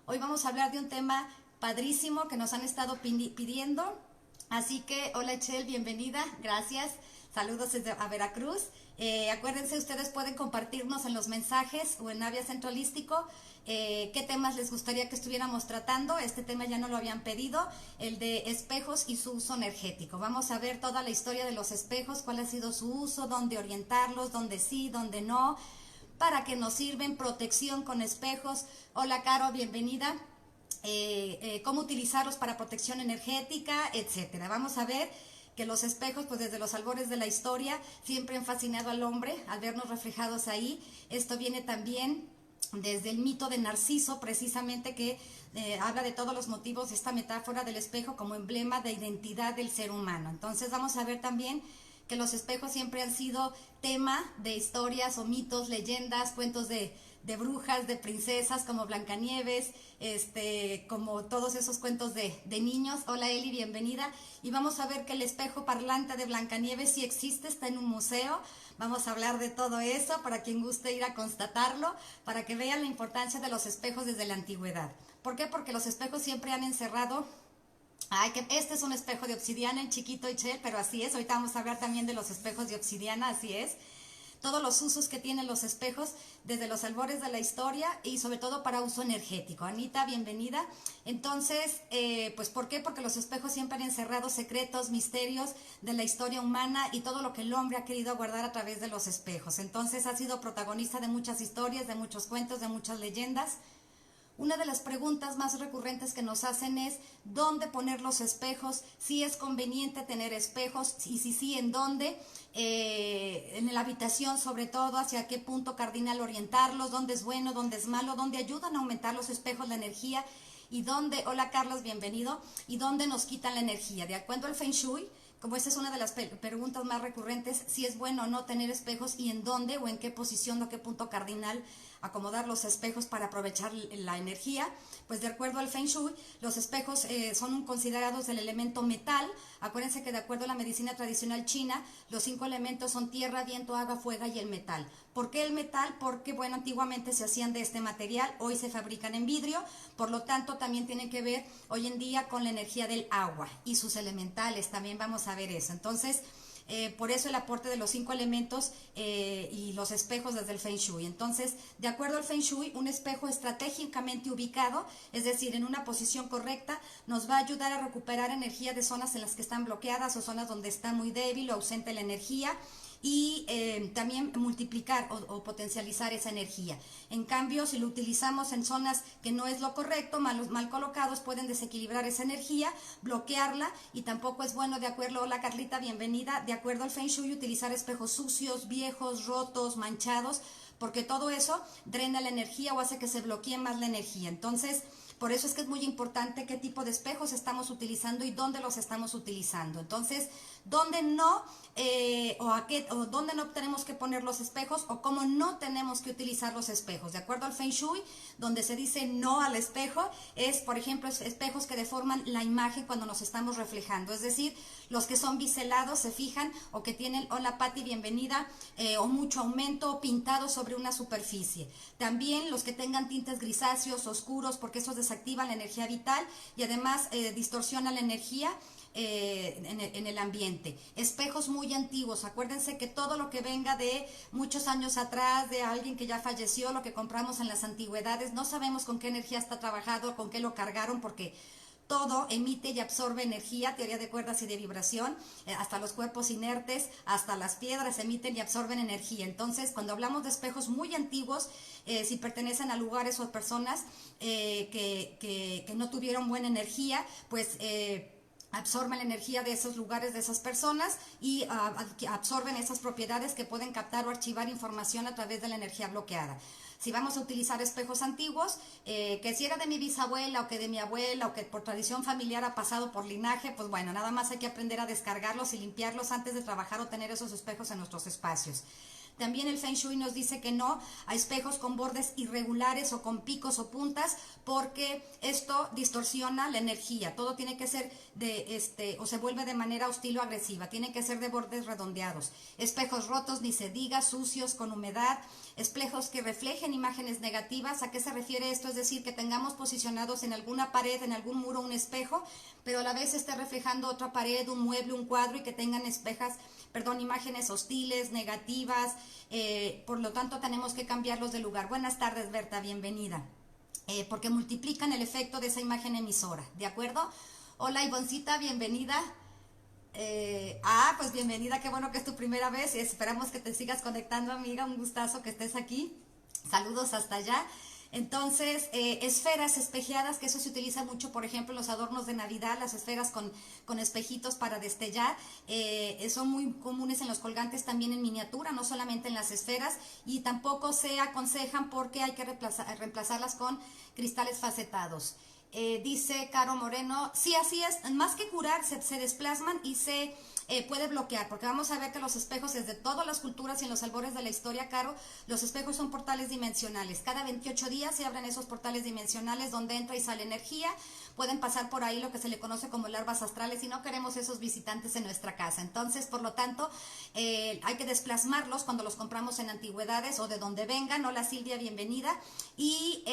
Hoy vamos a hablar de un tema padrísimo que nos han estado pidiendo. Así que, hola Echel, bienvenida, gracias. Saludos desde a Veracruz. Acuérdense, ustedes pueden compartirnos en los mensajes o en Avia Centro Holístico qué temas les gustaría que estuviéramos tratando. Este tema ya no lo habían pedido, el de espejos y su uso energético. Vamos a ver toda la historia de los espejos, cuál ha sido su uso, dónde orientarlos, dónde sí, dónde no, para qué nos sirven, protección con espejos. Hola Caro, bienvenida. Cómo utilizarlos para protección energética, etcétera. Vamos a ver que los espejos, pues desde los albores de la historia, siempre han fascinado al hombre al vernos reflejados ahí. Esto viene también desde el mito de Narciso, precisamente, que habla de todos los motivos de esta metáfora del espejo como emblema de identidad del ser humano. Entonces vamos a ver también que los espejos siempre han sido tema de historias o mitos, leyendas, cuentos de brujas, de princesas como Blancanieves, como todos esos cuentos de niños. Hola Eli, bienvenida. Y vamos a ver que el espejo parlante de Blancanieves sí existe, está en un museo. Vamos a hablar de todo eso para quien guste ir a constatarlo, para que vean la importancia de los espejos desde la antigüedad. ¿Por qué? Porque los espejos siempre han encerrado. Ay, que este es un espejo de obsidiana, el chiquito Ichel, pero así es. Ahorita vamos a hablar también de los espejos de obsidiana, así es. Todos los usos que tienen los espejos desde los albores de la historia y sobre todo para uso energético. Anita, bienvenida. Entonces, pues ¿por qué? Porque los espejos siempre han encerrado secretos, misterios de la historia humana y todo lo que el hombre ha querido guardar a través de los espejos. Entonces ha sido protagonista de muchas historias, de muchos cuentos, de muchas leyendas. Una de las preguntas más recurrentes que nos hacen es ¿dónde poner los espejos? Si es conveniente tener espejos y si sí, ¿en dónde? En la habitación sobre todo, hacia qué punto cardinal orientarlos, dónde es bueno, dónde es malo, dónde ayudan a aumentar los espejos la energía y dónde, hola Carlos, bienvenido, y dónde nos quitan la energía. De acuerdo al Feng Shui, como esa es una de las preguntas más recurrentes, si es bueno o no tener espejos y en dónde o en qué posición o qué punto cardinal acomodar los espejos para aprovechar la energía, pues de acuerdo al Feng Shui, los espejos son considerados el elemento metal. Acuérdense que de acuerdo a la medicina tradicional china, los 5 elementos son tierra, viento, agua, fuego y el metal. ¿Por qué el metal? Porque, bueno, antiguamente se hacían de este material, hoy se fabrican en vidrio, por lo tanto también tienen que ver hoy en día con la energía del agua y sus elementales, también vamos a ver eso. Entonces, por eso el aporte de los 5 elementos y los espejos desde el Feng Shui. Entonces, de acuerdo al Feng Shui, un espejo estratégicamente ubicado, es decir, en una posición correcta, nos va a ayudar a recuperar energía de zonas en las que están bloqueadas o zonas donde está muy débil o ausente la energía y también multiplicar o potencializar esa energía. En cambio, si lo utilizamos en zonas que no es lo correcto, mal colocados, pueden desequilibrar esa energía, bloquearla y tampoco es bueno, de acuerdo, hola Carlita, bienvenida, de acuerdo al Feng Shui, utilizar espejos sucios, viejos, rotos, manchados, porque todo eso drena la energía o hace que se bloquee más la energía. Entonces, por eso es que es muy importante qué tipo de espejos estamos utilizando y dónde los estamos utilizando. Entonces, dónde no, o dónde no tenemos que poner los espejos o cómo no tenemos que utilizar los espejos. De acuerdo al Feng Shui, donde se dice no al espejo, es, por ejemplo, espejos que deforman la imagen cuando nos estamos reflejando. Es decir, los que son biselados, se fijan, o que tienen, hola Patti, bienvenida, o mucho aumento o pintado sobre una superficie. También los que tengan tintes grisáceos, oscuros, porque esos desactivan la energía vital y además distorsionan la energía en el ambiente. Espejos muy antiguos, acuérdense que todo lo que venga de muchos años atrás, de alguien que ya falleció, lo que compramos en las antigüedades, no sabemos con qué energía está trabajado, con qué lo cargaron, porque todo emite y absorbe energía, teoría de cuerdas y de vibración, hasta los cuerpos inertes, hasta las piedras emiten y absorben energía. Entonces, cuando hablamos de espejos muy antiguos, si pertenecen a lugares o personas que no tuvieron buena energía, pues absorben la energía de esos lugares, de esas personas y absorben esas propiedades que pueden captar o archivar información a través de la energía bloqueada. Si vamos a utilizar espejos antiguos, que si era de mi bisabuela o que de mi abuela o que por tradición familiar ha pasado por linaje, pues bueno, nada más hay que aprender a descargarlos y limpiarlos antes de trabajar o tener esos espejos en nuestros espacios. También el Feng Shui nos dice que no a espejos con bordes irregulares o con picos o puntas, porque esto distorsiona la energía. Todo tiene que ser o se vuelve de manera hostil o agresiva. Tiene que ser de bordes redondeados. Espejos rotos, ni se diga, sucios, con humedad. Espejos que reflejen imágenes negativas. ¿A qué se refiere esto? Es decir, que tengamos posicionados en alguna pared, en algún muro, un espejo, pero a la vez esté reflejando otra pared, un mueble, un cuadro, y que tengan imágenes hostiles, negativas. Por lo tanto, tenemos que cambiarlos de lugar. Buenas tardes, Berta, bienvenida. Porque multiplican el efecto de esa imagen emisora, ¿de acuerdo? Hola, Ivoncita, bienvenida. Pues bienvenida, qué bueno que es tu primera vez y esperamos que te sigas conectando, amiga, un gustazo que estés aquí. Saludos hasta allá. Entonces, esferas espejeadas, que eso se utiliza mucho, por ejemplo, en los adornos de Navidad, las esferas con espejitos para destellar, son muy comunes en los colgantes también en miniatura, no solamente en las esferas, y tampoco se aconsejan porque hay que reemplazarlas con cristales facetados. Dice Caro Moreno, sí, así es, más que curar, se desplasman y se puede bloquear, porque vamos a ver que los espejos, desde todas las culturas y en los albores de la historia, Caro, los espejos son portales dimensionales. Cada 28 días se abren esos portales dimensionales donde entra y sale energía. Pueden pasar por ahí lo que se le conoce como larvas astrales y no queremos esos visitantes en nuestra casa. Entonces, por lo tanto, hay que desplasmarlos cuando los compramos en antigüedades o de donde vengan. Hola Silvia, bienvenida. Y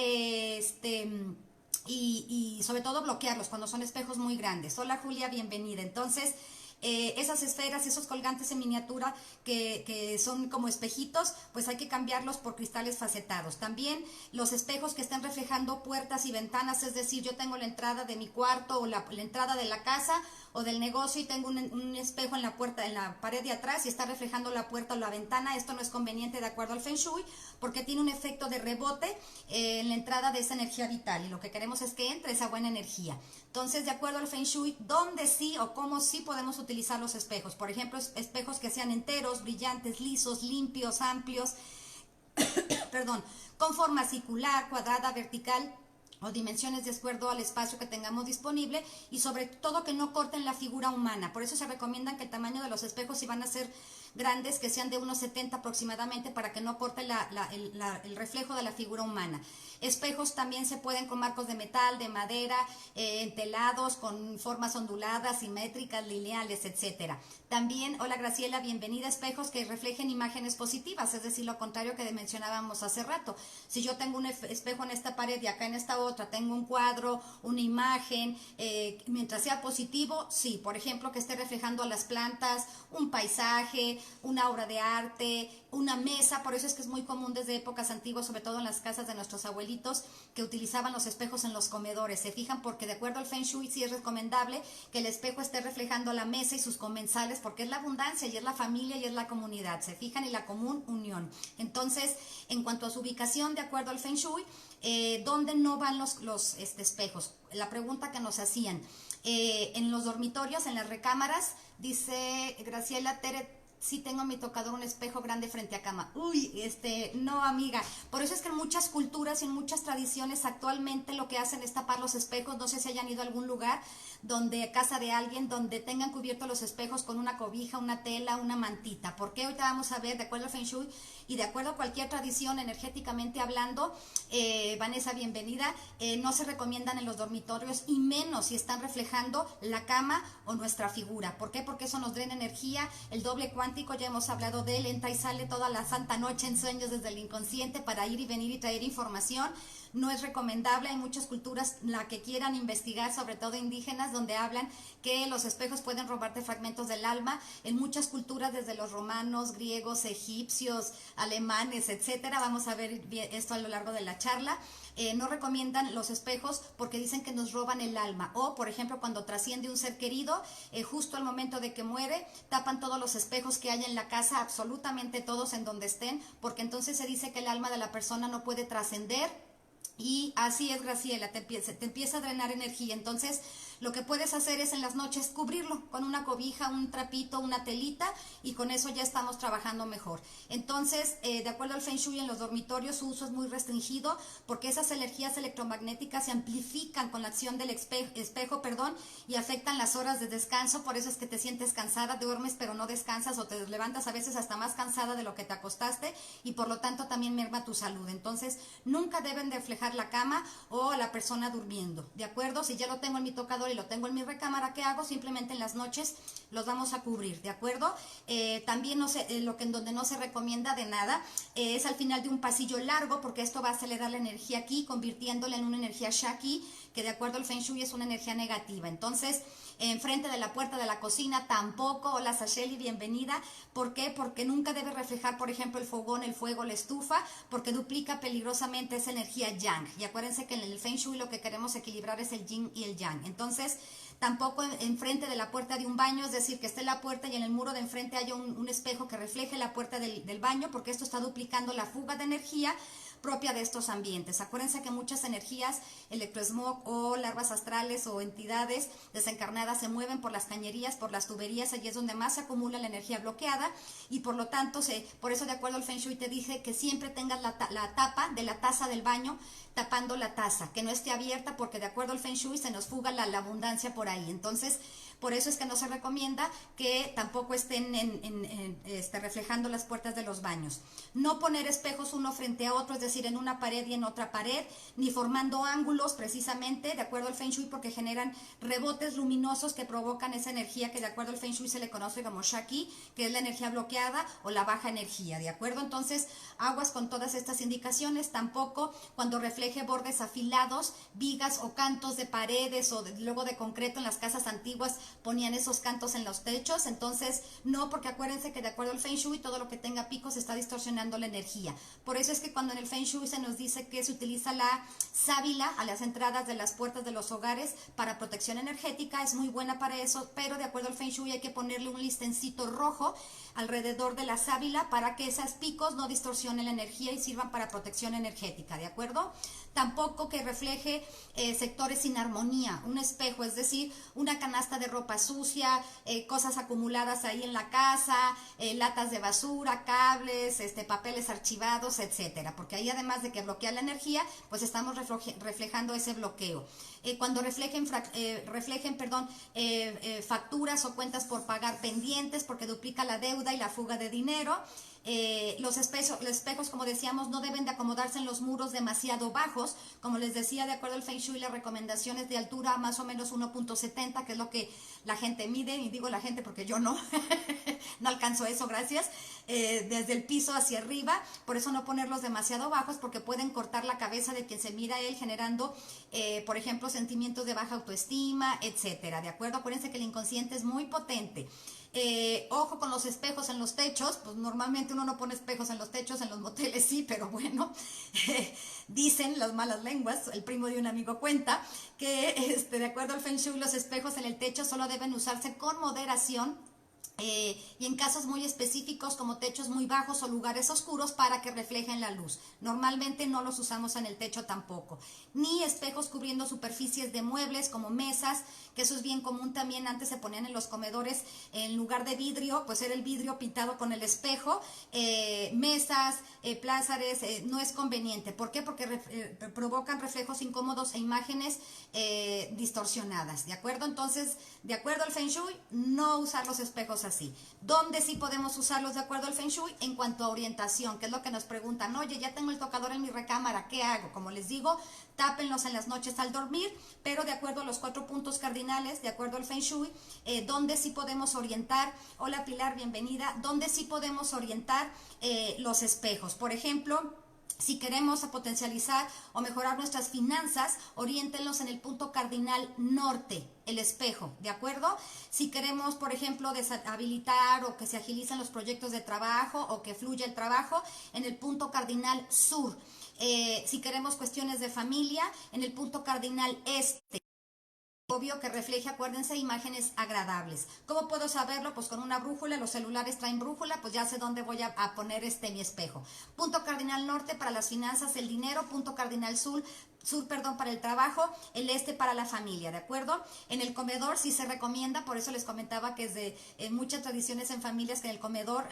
sobre todo bloquearlos cuando son espejos muy grandes. Hola Julia, bienvenida. Entonces, esas esferas, esos colgantes en miniatura que son como espejitos, pues hay que cambiarlos por cristales facetados. También los espejos que estén reflejando puertas y ventanas, es decir, yo tengo la entrada de mi cuarto o la entrada de la casa o del negocio y tengo un espejo en la puerta, en la pared de atrás, y está reflejando la puerta o la ventana. Esto no es conveniente de acuerdo al Feng Shui, porque tiene un efecto de rebote en la entrada de esa energía vital, y lo que queremos es que entre esa buena energía. Entonces, de acuerdo al Feng Shui, ¿dónde sí o cómo sí podemos utilizar los espejos? Por ejemplo, espejos que sean enteros, brillantes, lisos, limpios, amplios, perdón, con forma circular, cuadrada, vertical, o dimensiones de acuerdo al espacio que tengamos disponible, y sobre todo que no corten la figura humana. Por eso se recomiendan que el tamaño de los espejos, si van a ser grandes, que sean de unos 70 aproximadamente, para que no corte el reflejo de la figura humana. Espejos también se pueden con marcos de metal, de madera, entelados, con formas onduladas, simétricas, lineales, etcétera. También, hola Graciela, bienvenida. Espejos que reflejen imágenes positivas, es decir, lo contrario que mencionábamos hace rato. Si yo tengo un espejo en esta pared y acá en esta otra tengo un cuadro, una imagen, mientras sea positivo, sí. Por ejemplo, que esté reflejando a las plantas, un paisaje, una obra de arte, una mesa. Por eso es que es muy común desde épocas antiguas, sobre todo en las casas de nuestros abuelitos, que utilizaban los espejos en los comedores. Se fijan, porque de acuerdo al Feng Shui sí es recomendable que el espejo esté reflejando la mesa y sus comensales, porque es la abundancia y es la familia y es la comunidad. Se fijan, y la común unión. Entonces, en cuanto a su ubicación, de acuerdo al Feng Shui, ¿dónde no van los espejos? La pregunta que nos hacían. En los dormitorios, en las recámaras, dice Graciela Tere, sí tengo en mi tocador un espejo grande frente a cama. Uy, no, amiga. Por eso es que en muchas culturas y en muchas tradiciones actualmente lo que hacen es tapar los espejos. No sé si hayan ido a algún lugar casa de alguien, donde tengan cubiertos los espejos con una cobija, una tela, una mantita. Porque ahorita vamos a ver, de acuerdo al Feng Shui y de acuerdo a cualquier tradición energéticamente hablando, Vanessa, bienvenida, no se recomiendan en los dormitorios, y menos si están reflejando la cama o nuestra figura. ¿Por qué? Porque eso nos drena energía. El doble cuántico, ya hemos hablado de él, entra y sale toda la santa noche en sueños desde el inconsciente para ir y venir y traer información. No es recomendable. Hay muchas culturas, la que quieran investigar, sobre todo indígenas, donde hablan que los espejos pueden robarte fragmentos del alma. En muchas culturas, desde los romanos, griegos, egipcios, alemanes, etcétera, vamos a ver esto a lo largo de la charla. No recomiendan los espejos porque dicen que nos roban el alma. O, por ejemplo, cuando trasciende un ser querido, justo al momento de que muere, tapan todos los espejos que hay en la casa, absolutamente todos, en donde estén, porque entonces se dice que el alma de la persona no puede trascender. Y así es, Graciela, te empieza a drenar energía. Entonces, lo que puedes hacer es en las noches cubrirlo con una cobija, un trapito, una telita, y con eso ya estamos trabajando mejor. Entonces, de acuerdo al Feng Shui, en los dormitorios su uso es muy restringido porque esas energías electromagnéticas se amplifican con la acción del espejo, y afectan las horas de descanso. Por eso es que te sientes cansada, duermes pero no descansas, o te levantas a veces hasta más cansada de lo que te acostaste, y por lo tanto también merma tu salud. Entonces, nunca deben de reflejar la cama o a la persona durmiendo, ¿de acuerdo? Si ya lo tengo en mi tocador y lo tengo en mi recámara, ¿qué hago? Simplemente en las noches los vamos a cubrir, ¿de acuerdo? También no sé, lo que en donde no se recomienda de nada es al final de un pasillo largo, porque esto va a acelerar la energía aquí, convirtiéndola en una energía Shaki, que de acuerdo al Feng Shui es una energía negativa. Entonces, enfrente de la puerta de la cocina tampoco. Hola Sasheli, bienvenida. ¿Por qué? Porque nunca debe reflejar, por ejemplo, el fogón, el fuego, la estufa, porque duplica peligrosamente esa energía yang. Y acuérdense que en el Feng Shui lo que queremos equilibrar es el yin y el yang. Entonces, tampoco enfrente de la puerta de un baño, es decir, que esté la puerta y en el muro de enfrente haya un espejo que refleje la puerta del baño, porque esto está duplicando la fuga de energía propia de estos ambientes. Acuérdense que muchas energías, electrosmog o larvas astrales o entidades desencarnadas se mueven por las cañerías, por las tuberías, allí es donde más se acumula la energía bloqueada, y por lo tanto, por eso de acuerdo al Feng Shui te dije que siempre tengas la tapa de la taza del baño tapando la taza, que no esté abierta, porque de acuerdo al Feng Shui se nos fuga la abundancia por ahí. Entonces, por eso es que no se recomienda que tampoco estén reflejando las puertas de los baños. No poner espejos uno frente a otro, es decir, en una pared y en otra pared, ni formando ángulos precisamente, de acuerdo al Feng Shui, porque generan rebotes luminosos que provocan esa energía que de acuerdo al Feng Shui se le conoce como Shaki, que es la energía bloqueada o la baja energía, ¿de acuerdo? Entonces, aguas con todas estas indicaciones. Tampoco cuando refleje bordes afilados, vigas o cantos de paredes o luego de concreto. En las casas antiguas ponían esos cantos en los techos, entonces no, porque acuérdense que de acuerdo al Feng Shui todo lo que tenga picos está distorsionando la energía. Por eso es que cuando en el Feng Shui se nos dice que se utiliza la sábila a las entradas de las puertas de los hogares para protección energética, es muy buena para eso, pero de acuerdo al Feng Shui hay que ponerle un listencito rojo alrededor de la sábila para que esos picos no distorsionen la energía y sirvan para protección energética, ¿de acuerdo? Tampoco que refleje sectores sin armonía, un espejo, es decir, una canasta de ropa sucia, cosas acumuladas ahí en la casa, latas de basura, cables, papeles archivados, etcétera, porque ahí además de que bloquea la energía, pues estamos reflejando ese bloqueo. Cuando reflejen facturas o cuentas por pagar pendientes, porque duplica la deuda y la fuga de dinero. Los espejos, como decíamos, no deben de acomodarse en los muros demasiado bajos. Como les decía, de acuerdo al Feng Shui, la recomendación es de altura más o menos 1.70, que es lo que la gente mide, y digo la gente porque yo no, no alcanzo eso, gracias, desde el piso hacia arriba. Por eso no ponerlos demasiado bajos, porque pueden cortar la cabeza de quien se mira a él, generando, por ejemplo, sentimientos de baja autoestima, etcétera, ¿de acuerdo? Acuérdense que el inconsciente es muy potente. Ojo con los espejos en los techos, pues normalmente uno no pone espejos en los techos, en los moteles sí, pero bueno, dicen las malas lenguas, el primo de un amigo cuenta, que de acuerdo al Feng Shui los espejos en el techo solo deben usarse con moderación, y en casos muy específicos como techos muy bajos o lugares oscuros para que reflejen la luz. Normalmente no los usamos en el techo tampoco. Ni espejos cubriendo superficies de muebles como mesas, que eso es bien común también. Antes se ponían en los comedores, en lugar de vidrio, pues era el vidrio pintado con el espejo. Mesas, plázares, no es conveniente. ¿Por qué? Porque provocan reflejos incómodos e imágenes distorsionadas, ¿de acuerdo? Entonces, de acuerdo al Feng Shui, no usar los espejos así. ¿Dónde sí podemos usarlos de acuerdo al Feng Shui? En cuanto a orientación, que es lo que nos preguntan. Oye, ya tengo el tocador en mi recámara, ¿qué hago? Como les digo, tápenlos en las noches al dormir, pero de acuerdo a los 4 puntos cardinales, de acuerdo al Feng Shui, ¿dónde sí podemos orientar? Hola Pilar, bienvenida. ¿Dónde sí podemos orientar los espejos? Por ejemplo, si queremos potencializar o mejorar nuestras finanzas, oriéntenlos en el punto cardinal norte, el espejo, ¿de acuerdo? Si queremos, por ejemplo, deshabilitar o que se agilicen los proyectos de trabajo o que fluya el trabajo, en el punto cardinal sur. Si queremos cuestiones de familia, en el punto cardinal este. obvio que refleje, acuérdense, imágenes agradables. ¿Cómo puedo saberlo? Pues con una brújula, los celulares traen brújula, pues ya sé dónde voy a poner mi espejo. Punto cardinal norte para las finanzas, el dinero, punto cardinal sur, para el trabajo, el este para la familia, ¿de acuerdo? En el comedor sí se recomienda, por eso les comentaba que es de muchas tradiciones en familias que en el comedor,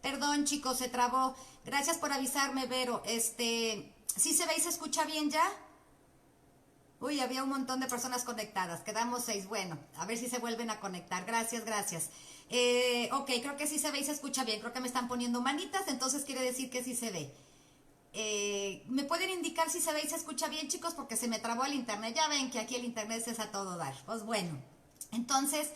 perdón chicos, se trabó, gracias por avisarme, Vero, ¿sí se ve y se escucha bien ya? Uy, había un montón de personas conectadas, quedamos 6, bueno, a ver si se vuelven a conectar, gracias, gracias. Ok, creo que sí se ve y se escucha bien, creo que me están poniendo manitas, entonces quiere decir que sí se ve. ¿Me pueden indicar si se ve y se escucha bien, chicos? Porque se me trabó el internet. Ya ven que aquí el internet es a todo dar. Pues bueno, entonces,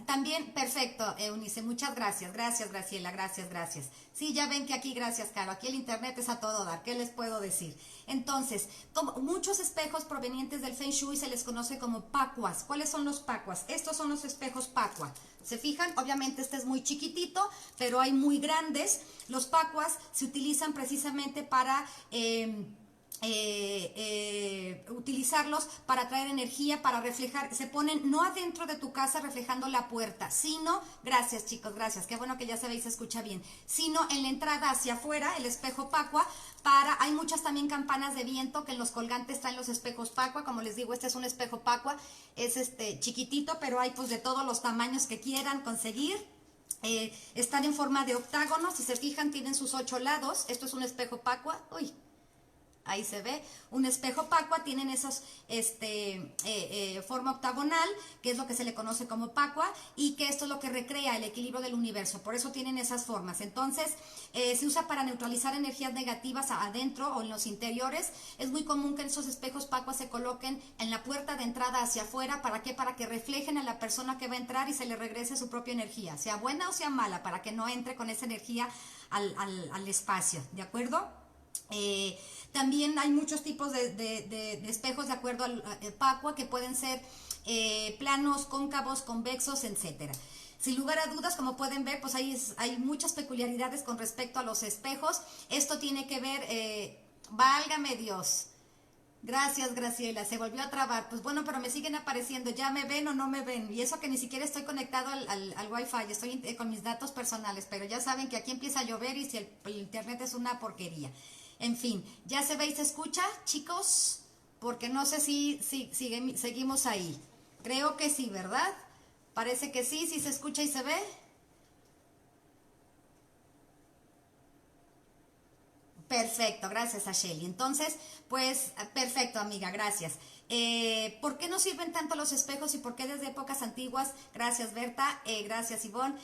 también, perfecto, Eunice, muchas gracias. Gracias, Graciela, gracias, gracias. Sí, ya ven que aquí, gracias, Caro, aquí el internet es a todo dar. ¿Qué les puedo decir? Entonces, como muchos espejos provenientes del Feng Shui se les conoce como pacuas. ¿Cuáles son los pacuas? Estos son los espejos pacua. ¿Se fijan? Obviamente este es muy chiquitito, pero hay muy grandes. Los pacuas se utilizan precisamente para utilizarlos para traer energía, para reflejar, se ponen no adentro de tu casa reflejando la puerta, sino, gracias chicos, gracias, qué bueno que ya se ve y se escucha bien, sino en la entrada hacia afuera, el espejo pacua, hay muchas también campanas de viento que en los colgantes traen los espejos pacua, como les digo, este es un espejo pacua, es chiquitito, pero hay pues de todos los tamaños que quieran conseguir. Están en forma de octágono, si se fijan tienen sus 8 lados, esto es un espejo pacua, uy, ahí se ve, un espejo pacua, tienen esos, forma octagonal, que es lo que se le conoce como pacua, y que esto es lo que recrea el equilibrio del universo, por eso tienen esas formas. Entonces, se usa para neutralizar energías negativas adentro o en los interiores. Es muy común que esos espejos pacua se coloquen en la puerta de entrada hacia afuera, ¿para qué? Para que reflejen a la persona que va a entrar y se le regrese su propia energía, sea buena o sea mala, para que no entre con esa energía al espacio, ¿de acuerdo? También hay muchos tipos de espejos de acuerdo al pacua que pueden ser planos, cóncavos, convexos, etcétera. Sin lugar a dudas, como pueden ver, pues hay muchas peculiaridades con respecto a los espejos. Esto tiene que ver, válgame Dios. Gracias, Graciela, se volvió a trabar. Pues bueno, pero me siguen apareciendo, ¿ya me ven o no me ven? Y eso que ni siquiera estoy conectado al Wi-Fi, estoy con mis datos personales, pero ya saben que aquí empieza a llover y si el internet es una porquería. En fin, ¿ya se ve y se escucha, chicos? Porque no sé si seguimos ahí. Creo que sí, ¿verdad? Parece que sí, sí se escucha y se ve. Perfecto, gracias a Shelly. Entonces, pues, perfecto, amiga, gracias. ¿Por qué nos sirven tanto los espejos y por qué desde épocas antiguas, gracias Berta, gracias Ivonne,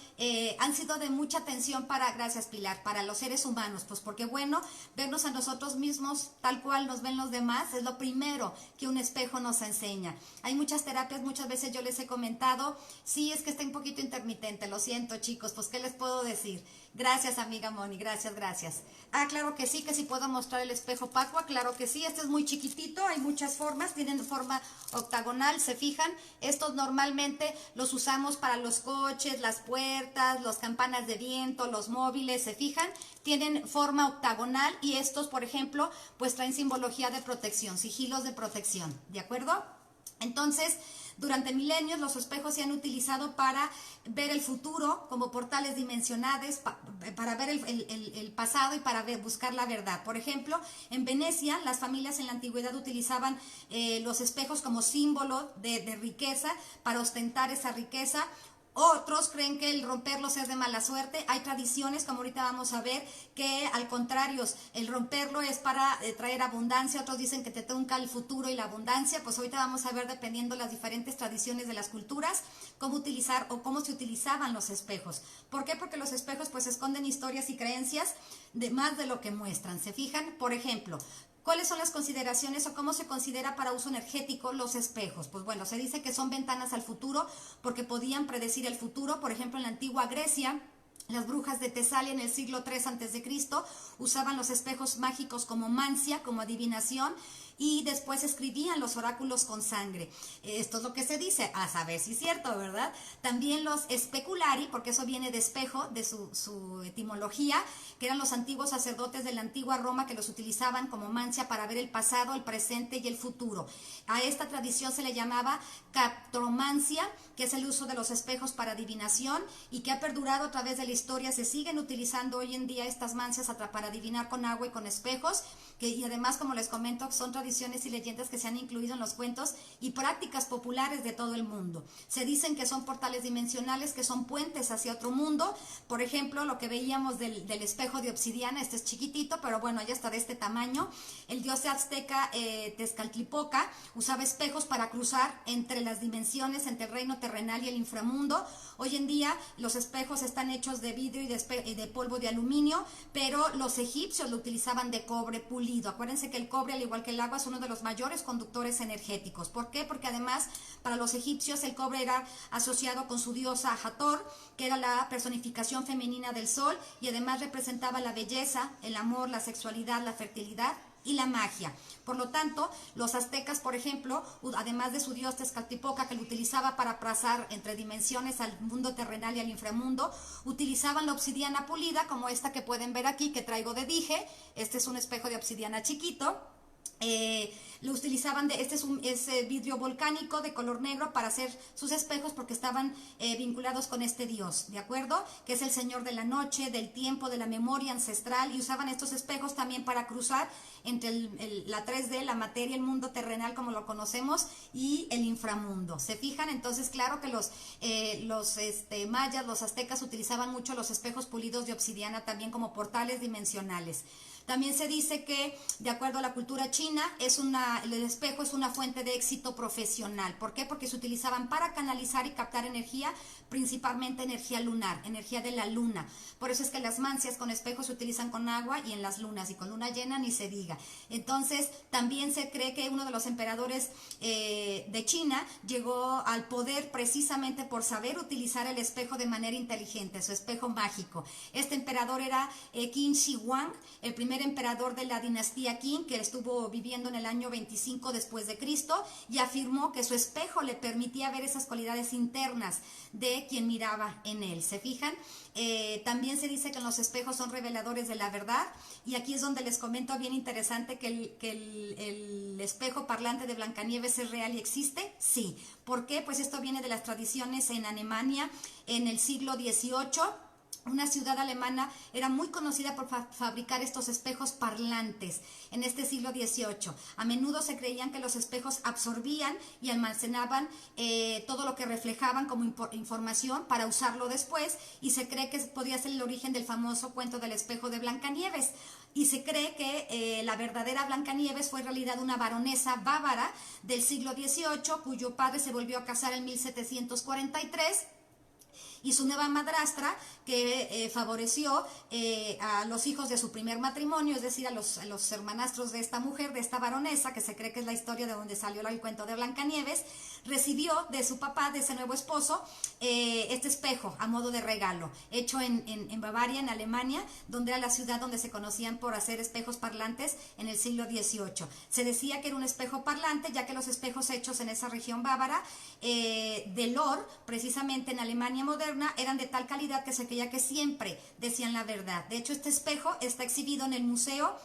han sido de mucha atención gracias Pilar, para los seres humanos? Pues porque bueno, vernos a nosotros mismos tal cual nos ven los demás es lo primero que un espejo nos enseña. Hay muchas terapias, muchas veces yo les he comentado, sí, es que está un poquito intermitente, lo siento chicos, pues ¿qué les puedo decir? Gracias amiga Moni, gracias, gracias. Ah, claro que sí, que sí puedo mostrar el espejo pacua, claro que sí, este es muy chiquitito, hay muchas formas, tienen forma octagonal, se fijan, estos normalmente los usamos para los coches, las puertas, las campanas de viento, los móviles, se fijan, tienen forma octagonal y estos, por ejemplo, pues traen simbología de protección, sigilos de protección, ¿de acuerdo? Entonces, durante milenios los espejos se han utilizado para ver el futuro como portales dimensionales, para ver el pasado y para buscar la verdad. Por ejemplo, en Venecia las familias en la antigüedad utilizaban los espejos como símbolo de riqueza para ostentar esa riqueza. Otros creen que el romperlos es de mala suerte. Hay tradiciones, como ahorita vamos a ver, que al contrario, el romperlo es para traer abundancia. Otros dicen que te trunca el futuro y la abundancia. Pues ahorita vamos a ver, dependiendo las diferentes tradiciones de las culturas, cómo utilizar o cómo se utilizaban los espejos. ¿Por qué? Porque los espejos pues esconden historias y creencias de más de lo que muestran. ¿Se fijan? Por ejemplo, ¿cuáles son las consideraciones o cómo se considera para uso energético los espejos? Pues bueno, se dice que son ventanas al futuro porque podían predecir el futuro. Por ejemplo, en la antigua Grecia, las brujas de Tesalia en el siglo III a.C. usaban los espejos mágicos como mancia, como adivinación, y después escribían los oráculos con sangre. Esto es lo que se dice, a saber si es cierto, ¿verdad? También los speculari, porque eso viene de espejo, de su etimología, que eran los antiguos sacerdotes de la antigua Roma que los utilizaban como mancia para ver el pasado, el presente y el futuro. A esta tradición se le llamaba captromancia, que es el uso de los espejos para adivinación y que ha perdurado a través de la historia. Se siguen utilizando hoy en día estas mancias para adivinar con agua y con espejos, y además, como les comento, son tradiciones y leyendas que se han incluido en los cuentos y prácticas populares de todo el mundo. Se dicen que son portales dimensionales, que son puentes hacia otro mundo. Por ejemplo, lo que veíamos del espejo de obsidiana, este es chiquitito, pero bueno, ya está de este tamaño. El dios azteca Tezcatlipoca usaba espejos para cruzar entre las dimensiones, entre el reino terrenal y el inframundo. Hoy en día los espejos están hechos de vidrio y de polvo de aluminio, pero los egipcios lo utilizaban de cobre pulido. Acuérdense que el cobre, al igual que el agua, es uno de los mayores conductores energéticos. ¿Por qué? Porque además para los egipcios el cobre era asociado con su diosa Hathor, que era la personificación femenina del sol, y además representaba la belleza, el amor, la sexualidad, la fertilidad y la magia. Por lo tanto, los aztecas, por ejemplo, además de su dios Tezcatlipoca, que lo utilizaba para pasar entre dimensiones al mundo terrenal y al inframundo, utilizaban la obsidiana pulida, como esta que pueden ver aquí, que traigo de dije. Este es un espejo de obsidiana chiquito. Lo utilizaban este es vidrio volcánico de color negro para hacer sus espejos, porque estaban vinculados con este dios, ¿de acuerdo? Que es el señor de la noche, del tiempo, de la memoria ancestral, y usaban estos espejos también para cruzar entre la 3D, la materia, el mundo terrenal como lo conocemos, y el inframundo. ¿Se fijan? Entonces, claro que los mayas, los aztecas utilizaban mucho los espejos pulidos de obsidiana también como portales dimensionales. También se dice que, de acuerdo a la cultura china, el espejo es una fuente de éxito profesional. ¿Por qué? Porque se utilizaban para canalizar y captar energía, principalmente energía lunar, energía de la luna. Por eso es que las mancias con espejos se utilizan con agua y en las lunas, y con luna llena ni se diga. Entonces, también se cree que uno de los emperadores de China llegó al poder precisamente por saber utilizar el espejo de manera inteligente, su espejo mágico. Este emperador era Qin Shi Huang, el primer emperador de la dinastía Qin, que estuvo viviendo en el año 25 después de Cristo, y afirmó que su espejo le permitía ver esas cualidades internas de quien miraba en él. ¿Se fijan? También se dice que los espejos son reveladores de la verdad, y aquí es donde les comento bien interesante que el espejo parlante de Blancanieves es real y existe. Sí. ¿Por qué? Pues esto viene de las tradiciones en Alemania en el siglo XVIII. Una ciudad alemana era muy conocida por fabricar estos espejos parlantes en este siglo XVIII. A menudo se creían que los espejos absorbían y almacenaban todo lo que reflejaban como información para usarlo después, y se cree que podría ser el origen del famoso cuento del espejo de Blancanieves. Y se cree que la verdadera Blancanieves fue en realidad una baronesa bávara del siglo XVIII, cuyo padre se volvió a casar en 1743, y su nueva madrastra, que favoreció a los hijos de su primer matrimonio, es decir, a los hermanastros de esta mujer, de esta baronesa, que se cree que es la historia de donde salió el cuento de Blancanieves, recibió de su papá, de ese nuevo esposo, este espejo a modo de regalo, hecho en Bavaria, en Alemania, donde era la ciudad donde se conocían por hacer espejos parlantes en el siglo XVIII. Se decía que era un espejo parlante, ya que los espejos hechos en esa región bávara, de Lohr, precisamente en Alemania moderna, eran de tal calidad que se creía que siempre decían la verdad. De hecho, este espejo está exhibido en el Museo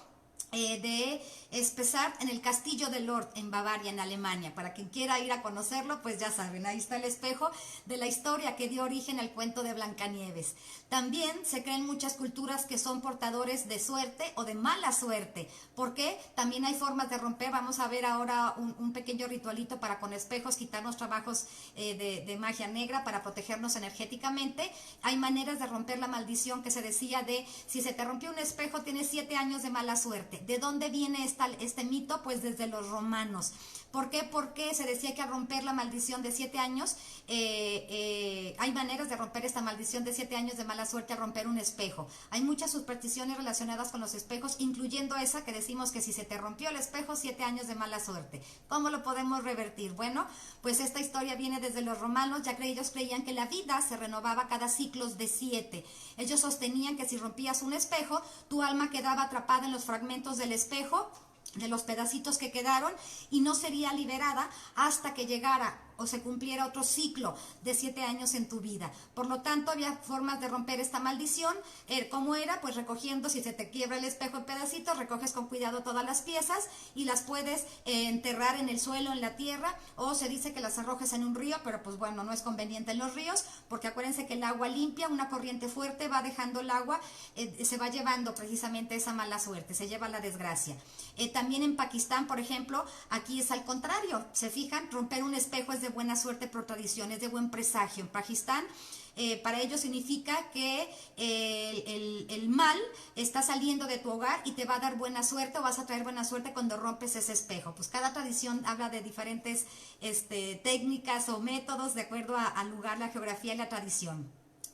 de Spessart, en el castillo de Lohr, en Bavaria, en Alemania. Para quien quiera ir a conocerlo, pues ya saben, ahí está el espejo de la historia que dio origen al cuento de Blancanieves. También se creen muchas culturas que son portadores de suerte o de mala suerte, porque también hay formas de romper. Vamos a ver ahora un pequeño ritualito para con espejos quitarnos trabajos de magia negra, para protegernos energéticamente. Hay maneras de romper la maldición que se decía de: si se te rompió un espejo, tienes 7 años de mala suerte. ¿De dónde viene este mito? Pues desde los romanos. ¿Por qué? Porque se decía que al romper la maldición de 7 años, hay maneras de romper esta maldición de 7 años de mala suerte al romper un espejo. Hay muchas supersticiones relacionadas con los espejos, incluyendo esa que decimos que si se te rompió el espejo, 7 años de mala suerte. ¿Cómo lo podemos revertir? Bueno, pues esta historia viene desde los romanos, ya que ellos creían que la vida se renovaba cada ciclos de 7. Ellos sostenían que si rompías un espejo, tu alma quedaba atrapada en los fragmentos del espejo de los pedacitos que quedaron y no sería liberada hasta que llegara o se cumpliera otro ciclo de 7 años en tu vida. Por lo tanto, había formas de romper esta maldición. ¿Cómo era? Pues recogiendo, si se te quiebra el espejo en pedacitos, recoges con cuidado todas las piezas y las puedes enterrar en el suelo, en la tierra, o se dice que las arrojes en un río, pero pues bueno, no es conveniente en los ríos, porque acuérdense que el agua limpia, una corriente fuerte va dejando el agua, se va llevando precisamente esa mala suerte, se lleva la desgracia. También en Pakistán, por ejemplo, aquí es al contrario. Se fijan, romper un espejo es de buena suerte por tradición, es de buen presagio. En Pakistán, para ello significa que el mal está saliendo de tu hogar y te va a dar buena suerte o vas a traer buena suerte cuando rompes ese espejo. Pues cada tradición habla de diferentes técnicas o métodos de acuerdo al lugar, la geografía y la tradición.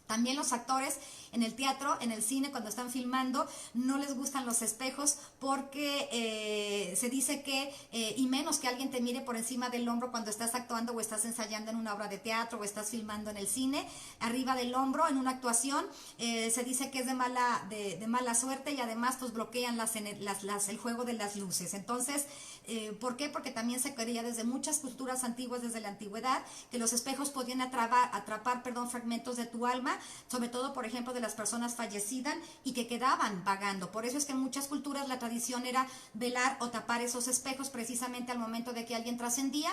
También los actores en el teatro, en el cine, cuando están filmando, no les gustan los espejos porque se dice que, y menos que alguien te mire por encima del hombro cuando estás actuando o estás ensayando en una obra de teatro o estás filmando en el cine, arriba del hombro en una actuación, se dice que es de mala suerte y además pues bloquean el juego de las luces. Entonces, ¿por qué? Porque también se creía desde muchas culturas antiguas, desde la antigüedad, que los espejos podían atrapar fragmentos de tu alma, sobre todo, por ejemplo, de las personas fallecidas y que quedaban vagando. Por eso es que en muchas culturas la tradición era velar o tapar esos espejos precisamente al momento de que alguien trascendía,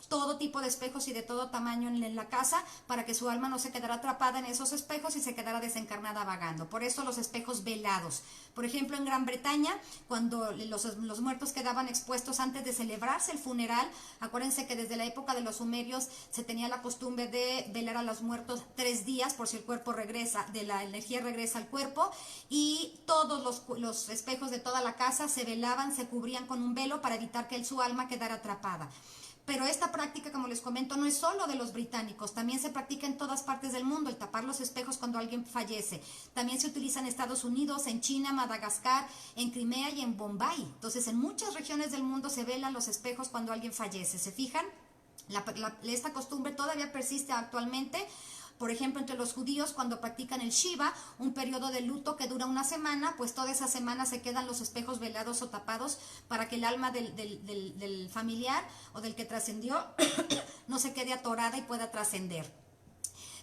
todo tipo de espejos y de todo tamaño en la casa, para que su alma no se quedara atrapada en esos espejos y se quedara desencarnada vagando. Por eso los espejos velados. Por ejemplo, en Gran Bretaña, cuando los muertos quedaban expuestos antes de celebrarse el funeral, acuérdense que desde la época de los sumerios se tenía la costumbre de velar a los muertos 3 días por si el cuerpo regresa, de la energía regresa al cuerpo, y todos los espejos de toda la casa se velaban, se cubrían con un velo para evitar que su alma quedara atrapada. Pero esta práctica, como les comento, no es solo de los británicos, también se practica en todas partes del mundo, el tapar los espejos cuando alguien fallece. También se utiliza en Estados Unidos, en China, Madagascar, en Crimea y en Bombay. Entonces, en muchas regiones del mundo se velan los espejos cuando alguien fallece. ¿Se fijan? Esta costumbre todavía persiste actualmente. Por ejemplo, entre los judíos, cuando practican el Shiva, un periodo de luto que dura una semana, pues toda esa semana se quedan los espejos velados o tapados para que el alma del familiar o del que trascendió no se quede atorada y pueda trascender.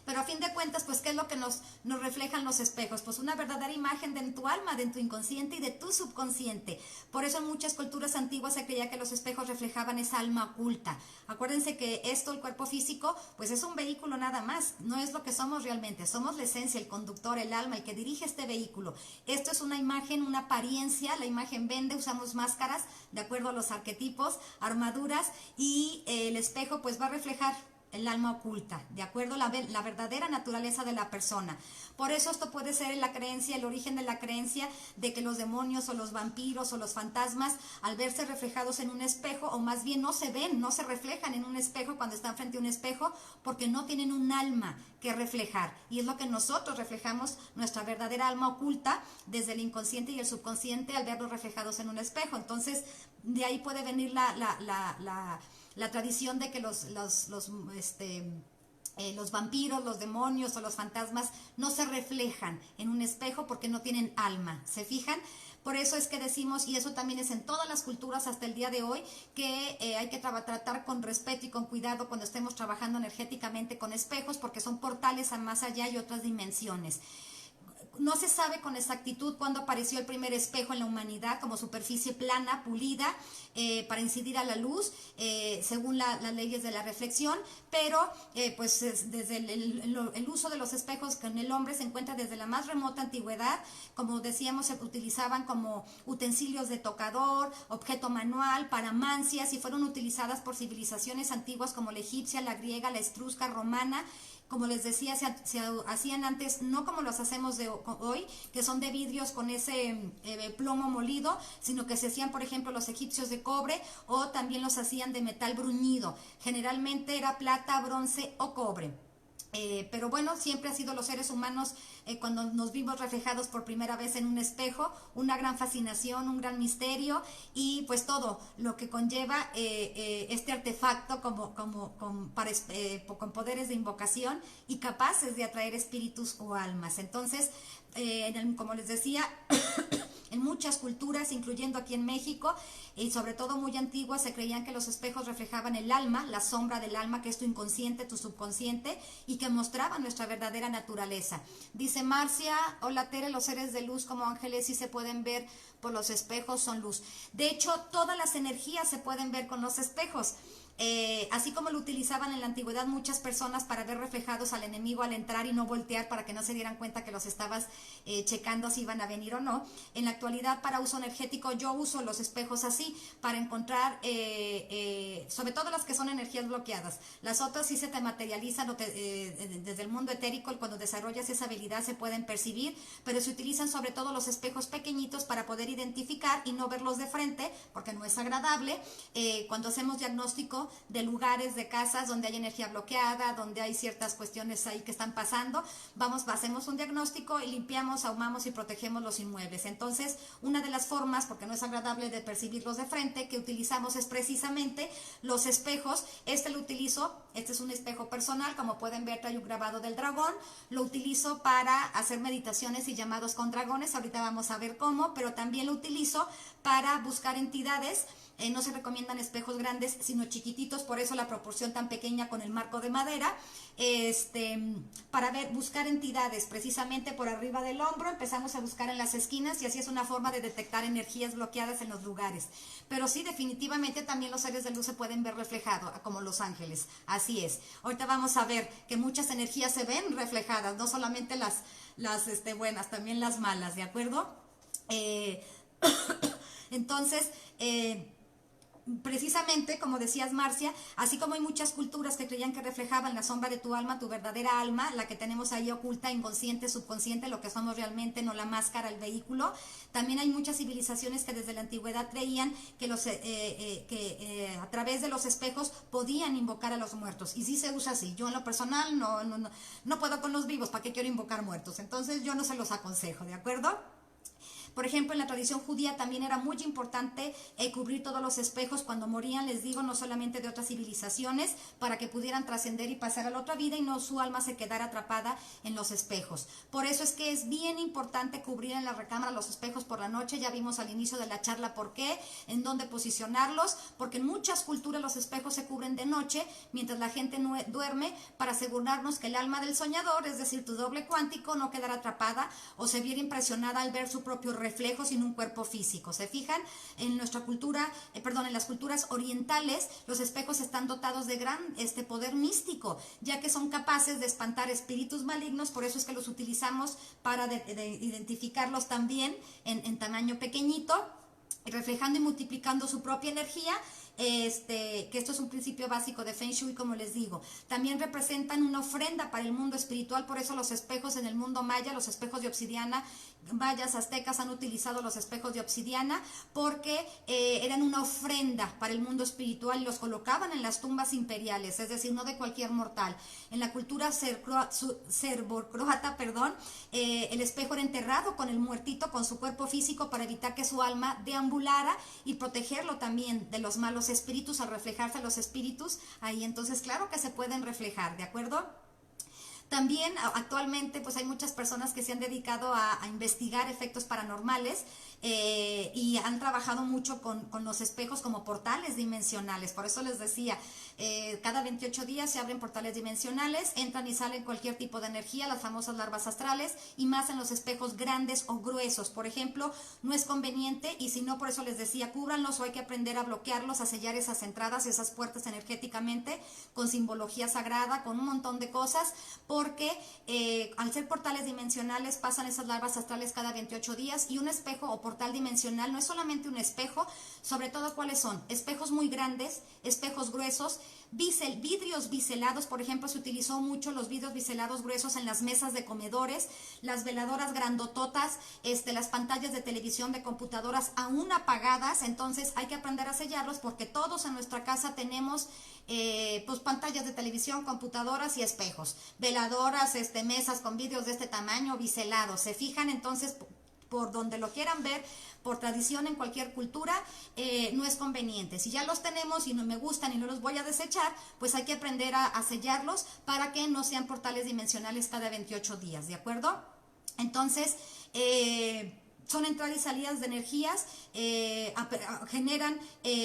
Pero a fin de cuentas, pues, ¿qué es lo que nos reflejan los espejos? Pues una verdadera imagen de tu alma, de tu inconsciente y de tu subconsciente. Por eso en muchas culturas antiguas se creía que los espejos reflejaban esa alma oculta. Acuérdense que esto, el cuerpo físico, pues es un vehículo nada más, no es lo que somos realmente. Somos la esencia, el conductor, el alma, el que dirige este vehículo. Esto es una imagen, una apariencia, la imagen vende, usamos máscaras de acuerdo a los arquetipos, armaduras, y el espejo pues va a reflejar el alma oculta, de acuerdo a la verdadera naturaleza de la persona. Por eso esto puede ser la creencia, el origen de la creencia de que los demonios o los vampiros o los fantasmas, al verse reflejados en un espejo, o más bien no se ven, no se reflejan en un espejo cuando están frente a un espejo, porque no tienen un alma que reflejar. Y es lo que nosotros reflejamos, nuestra verdadera alma oculta, desde el inconsciente y el subconsciente, al verlos reflejados en un espejo. Entonces, de ahí puede venir la tradición de que los vampiros, los demonios o los fantasmas no se reflejan en un espejo porque no tienen alma. ¿Se fijan? Por eso es que decimos, y eso también es en todas las culturas hasta el día de hoy, que hay que tratar con respeto y con cuidado cuando estemos trabajando energéticamente con espejos, porque son portales a más allá y otras dimensiones. No se sabe con exactitud cuándo apareció el primer espejo en la humanidad como superficie plana, pulida, para incidir a la luz, según las leyes de la reflexión, pero desde el uso de los espejos con el hombre se encuentra desde la más remota antigüedad. Como decíamos, se utilizaban como utensilios de tocador, objeto manual, para mancias, y fueron utilizadas por civilizaciones antiguas como la egipcia, la griega, la etrusca, romana. Como les decía, se hacían antes, no como los hacemos hoy, que son de vidrios con ese plomo molido, sino que se hacían, por ejemplo, los egipcios de cobre, o también los hacían de metal bruñido. Generalmente era plata, bronce o cobre. Pero bueno, siempre ha sido los seres humanos, cuando nos vimos reflejados por primera vez en un espejo, una gran fascinación, un gran misterio, y pues todo lo que conlleva este artefacto con poderes de invocación y capaces de atraer espíritus o almas. Entonces, como les decía, En muchas culturas, incluyendo aquí en México, y sobre todo muy antiguas, se creían que los espejos reflejaban el alma, la sombra del alma, que es tu inconsciente, tu subconsciente, y que mostraban nuestra verdadera naturaleza. Dice Marcia, hola Tere, los seres de luz como ángeles sí se pueden ver por los espejos, son luz. De hecho, todas las energías se pueden ver con los espejos. Así como lo utilizaban en la antigüedad muchas personas para ver reflejados al enemigo al entrar y no voltear para que no se dieran cuenta que los estabas checando si iban a venir o no. En la actualidad, para uso energético, yo uso los espejos así para encontrar, sobre todo las que son energías bloqueadas. Las otras sí se te materializan desde el mundo etérico, y cuando desarrollas esa habilidad se pueden percibir, pero se utilizan sobre todo los espejos pequeñitos para poder identificar y no verlos de frente, porque no es agradable. Cuando hacemos diagnóstico de lugares, de casas donde hay energía bloqueada, donde hay ciertas cuestiones ahí que están pasando, hacemos un diagnóstico y limpiamos, ahumamos y protegemos los inmuebles. Entonces, una de las formas, porque no es agradable de percibirlos de frente, que utilizamos es precisamente los espejos. Lo utilizo, este es un espejo personal, como pueden ver trae un grabado del dragón, lo utilizo para hacer meditaciones y llamados con dragones, ahorita vamos a ver cómo, pero también lo utilizo para buscar entidades. No se recomiendan espejos grandes, sino chiquititos, por eso la proporción tan pequeña con el marco de madera, para buscar entidades precisamente por arriba del hombro. Empezamos a buscar en las esquinas y así es una forma de detectar energías bloqueadas en los lugares. Pero sí, definitivamente también los seres de luz se pueden ver reflejados, como los ángeles, así es. Ahorita vamos a ver que muchas energías se ven reflejadas, no solamente las buenas, también las malas, ¿de acuerdo? Entonces, precisamente, como decías Marcia, así como hay muchas culturas que creían que reflejaban la sombra de tu alma, tu verdadera alma, la que tenemos ahí oculta, inconsciente, subconsciente, lo que somos realmente, no la máscara, el vehículo, también hay muchas civilizaciones que desde la antigüedad creían que a través de los espejos podían invocar a los muertos, y sí se usa así. Yo en lo personal no puedo con los vivos, ¿para qué quiero invocar muertos? Entonces yo no se los aconsejo, ¿de acuerdo? Por ejemplo, en la tradición judía también era muy importante cubrir todos los espejos cuando morían, les digo, no solamente de otras civilizaciones, para que pudieran trascender y pasar a la otra vida y no su alma se quedara atrapada en los espejos. Por eso es que es bien importante cubrir en la recámara los espejos por la noche. Ya vimos al inicio de la charla por qué, en dónde posicionarlos, porque en muchas culturas los espejos se cubren de noche mientras la gente duerme, para asegurarnos que el alma del soñador, es decir, tu doble cuántico, no quedara atrapada o se viera impresionada al ver su propio reflejo sin un cuerpo físico. ¿Se fijan? En nuestra cultura, en las culturas orientales, los espejos están dotados de gran poder místico, ya que son capaces de espantar espíritus malignos. Por eso es que los utilizamos para identificarlos también en tamaño pequeñito, reflejando y multiplicando su propia energía. Que esto es un principio básico de Feng Shui, como les digo. También representan una ofrenda para el mundo espiritual, por eso los espejos en el mundo maya, los espejos de obsidiana, mayas, aztecas han utilizado los espejos de obsidiana porque eran una ofrenda para el mundo espiritual y los colocaban en las tumbas imperiales, es decir, no de cualquier mortal. En la cultura serbocroata, el espejo era enterrado con el muertito, con su cuerpo físico, para evitar que su alma deambulara y protegerlo también de los malos espíritus. Al reflejarse los espíritus ahí, entonces claro que se pueden reflejar, ¿de acuerdo? También actualmente pues hay muchas personas que se han dedicado a investigar efectos paranormales y han trabajado mucho con los espejos como portales dimensionales. Por eso les decía, cada 28 días se abren portales dimensionales, entran y salen cualquier tipo de energía, las famosas larvas astrales, y más en los espejos grandes o gruesos. Por ejemplo, no es conveniente, y si no, por eso les decía, cúbranlos, o hay que aprender a bloquearlos, a sellar esas entradas, esas puertas energéticamente, con simbología sagrada, con un montón de cosas, porque al ser portales dimensionales pasan esas larvas astrales cada 28 días, y un espejo o portal dimensional no es solamente un espejo, sobre todo ¿cuáles son? Espejos muy grandes, espejos gruesos, vidrios biselados. Por ejemplo, se utilizó mucho los vidrios biselados gruesos en las mesas de comedores, las veladoras grandototas, las pantallas de televisión, de computadoras aún apagadas. Entonces hay que aprender a sellarlos, porque todos en nuestra casa tenemos pues pantallas de televisión, computadoras y espejos, veladoras, mesas con vidrios de este tamaño biselados. ¿Se fijan? Entonces, por donde lo quieran ver, por tradición en cualquier cultura, no es conveniente. Si ya los tenemos y no me gustan y no los voy a desechar, pues hay que aprender a sellarlos para que no sean portales dimensionales cada 28 días, ¿de acuerdo? Entonces, son entradas y salidas de energías, generan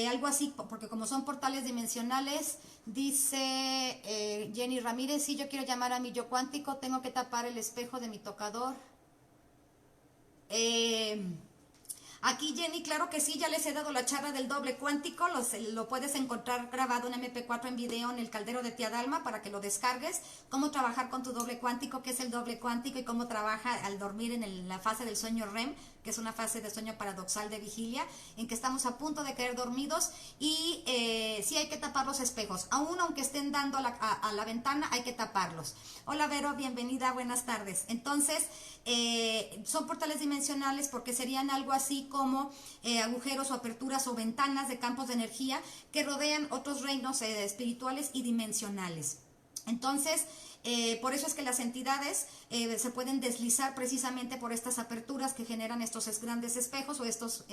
algo así, porque como son portales dimensionales, dice Jenny Ramírez, si yo quiero llamar a mi yo cuántico, tengo que tapar el espejo de mi tocador. Aquí Jenny, claro que sí, ya les he dado la charla del doble cuántico, lo puedes encontrar grabado en MP4 en video en el Caldero de Tía Dalma para que lo descargues, cómo trabajar con tu doble cuántico, qué es el doble cuántico y cómo trabaja al dormir en la fase del sueño REM, que es una fase de sueño paradoxal de vigilia, en que estamos a punto de caer dormidos y sí hay que tapar los espejos, aún aunque estén dando a la ventana, hay que taparlos. Hola Vero, bienvenida, buenas tardes. Entonces, son portales dimensionales porque serían algo así como agujeros o aperturas o ventanas de campos de energía que rodean otros reinos espirituales y dimensionales. Entonces, por eso es que las entidades se pueden deslizar precisamente por estas aperturas que generan estos grandes espejos o estos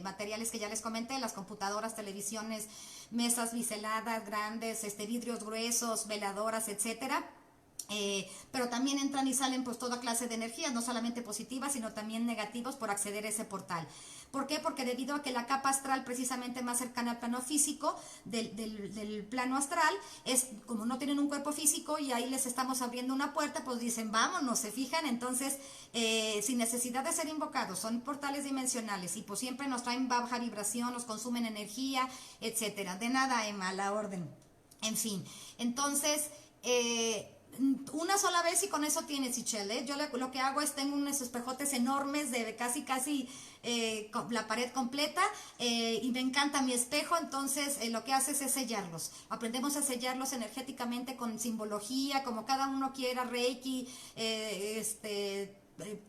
materiales que ya les comenté, las computadoras, televisiones, mesas biseladas grandes, vidrios gruesos, veladoras, etcétera. Pero también entran y salen pues toda clase de energías, no solamente positivas, sino también negativas por acceder a ese portal. ¿Por qué? Porque debido a que la capa astral precisamente más cercana al plano físico del plano astral, es como no tienen un cuerpo físico y ahí les estamos abriendo una puerta, pues dicen vámonos, se fijan, entonces sin necesidad de ser invocados, son portales dimensionales y pues siempre nos traen baja vibración, nos consumen energía, etcétera. De nada, Emma, a la orden. En fin, entonces una sola vez y con eso tienes, Ichel, Yo lo que hago es tengo unos espejotes enormes de casi la pared completa y me encanta mi espejo, entonces lo que haces es sellarlos. Aprendemos a sellarlos energéticamente con simbología, como cada uno quiera, Reiki,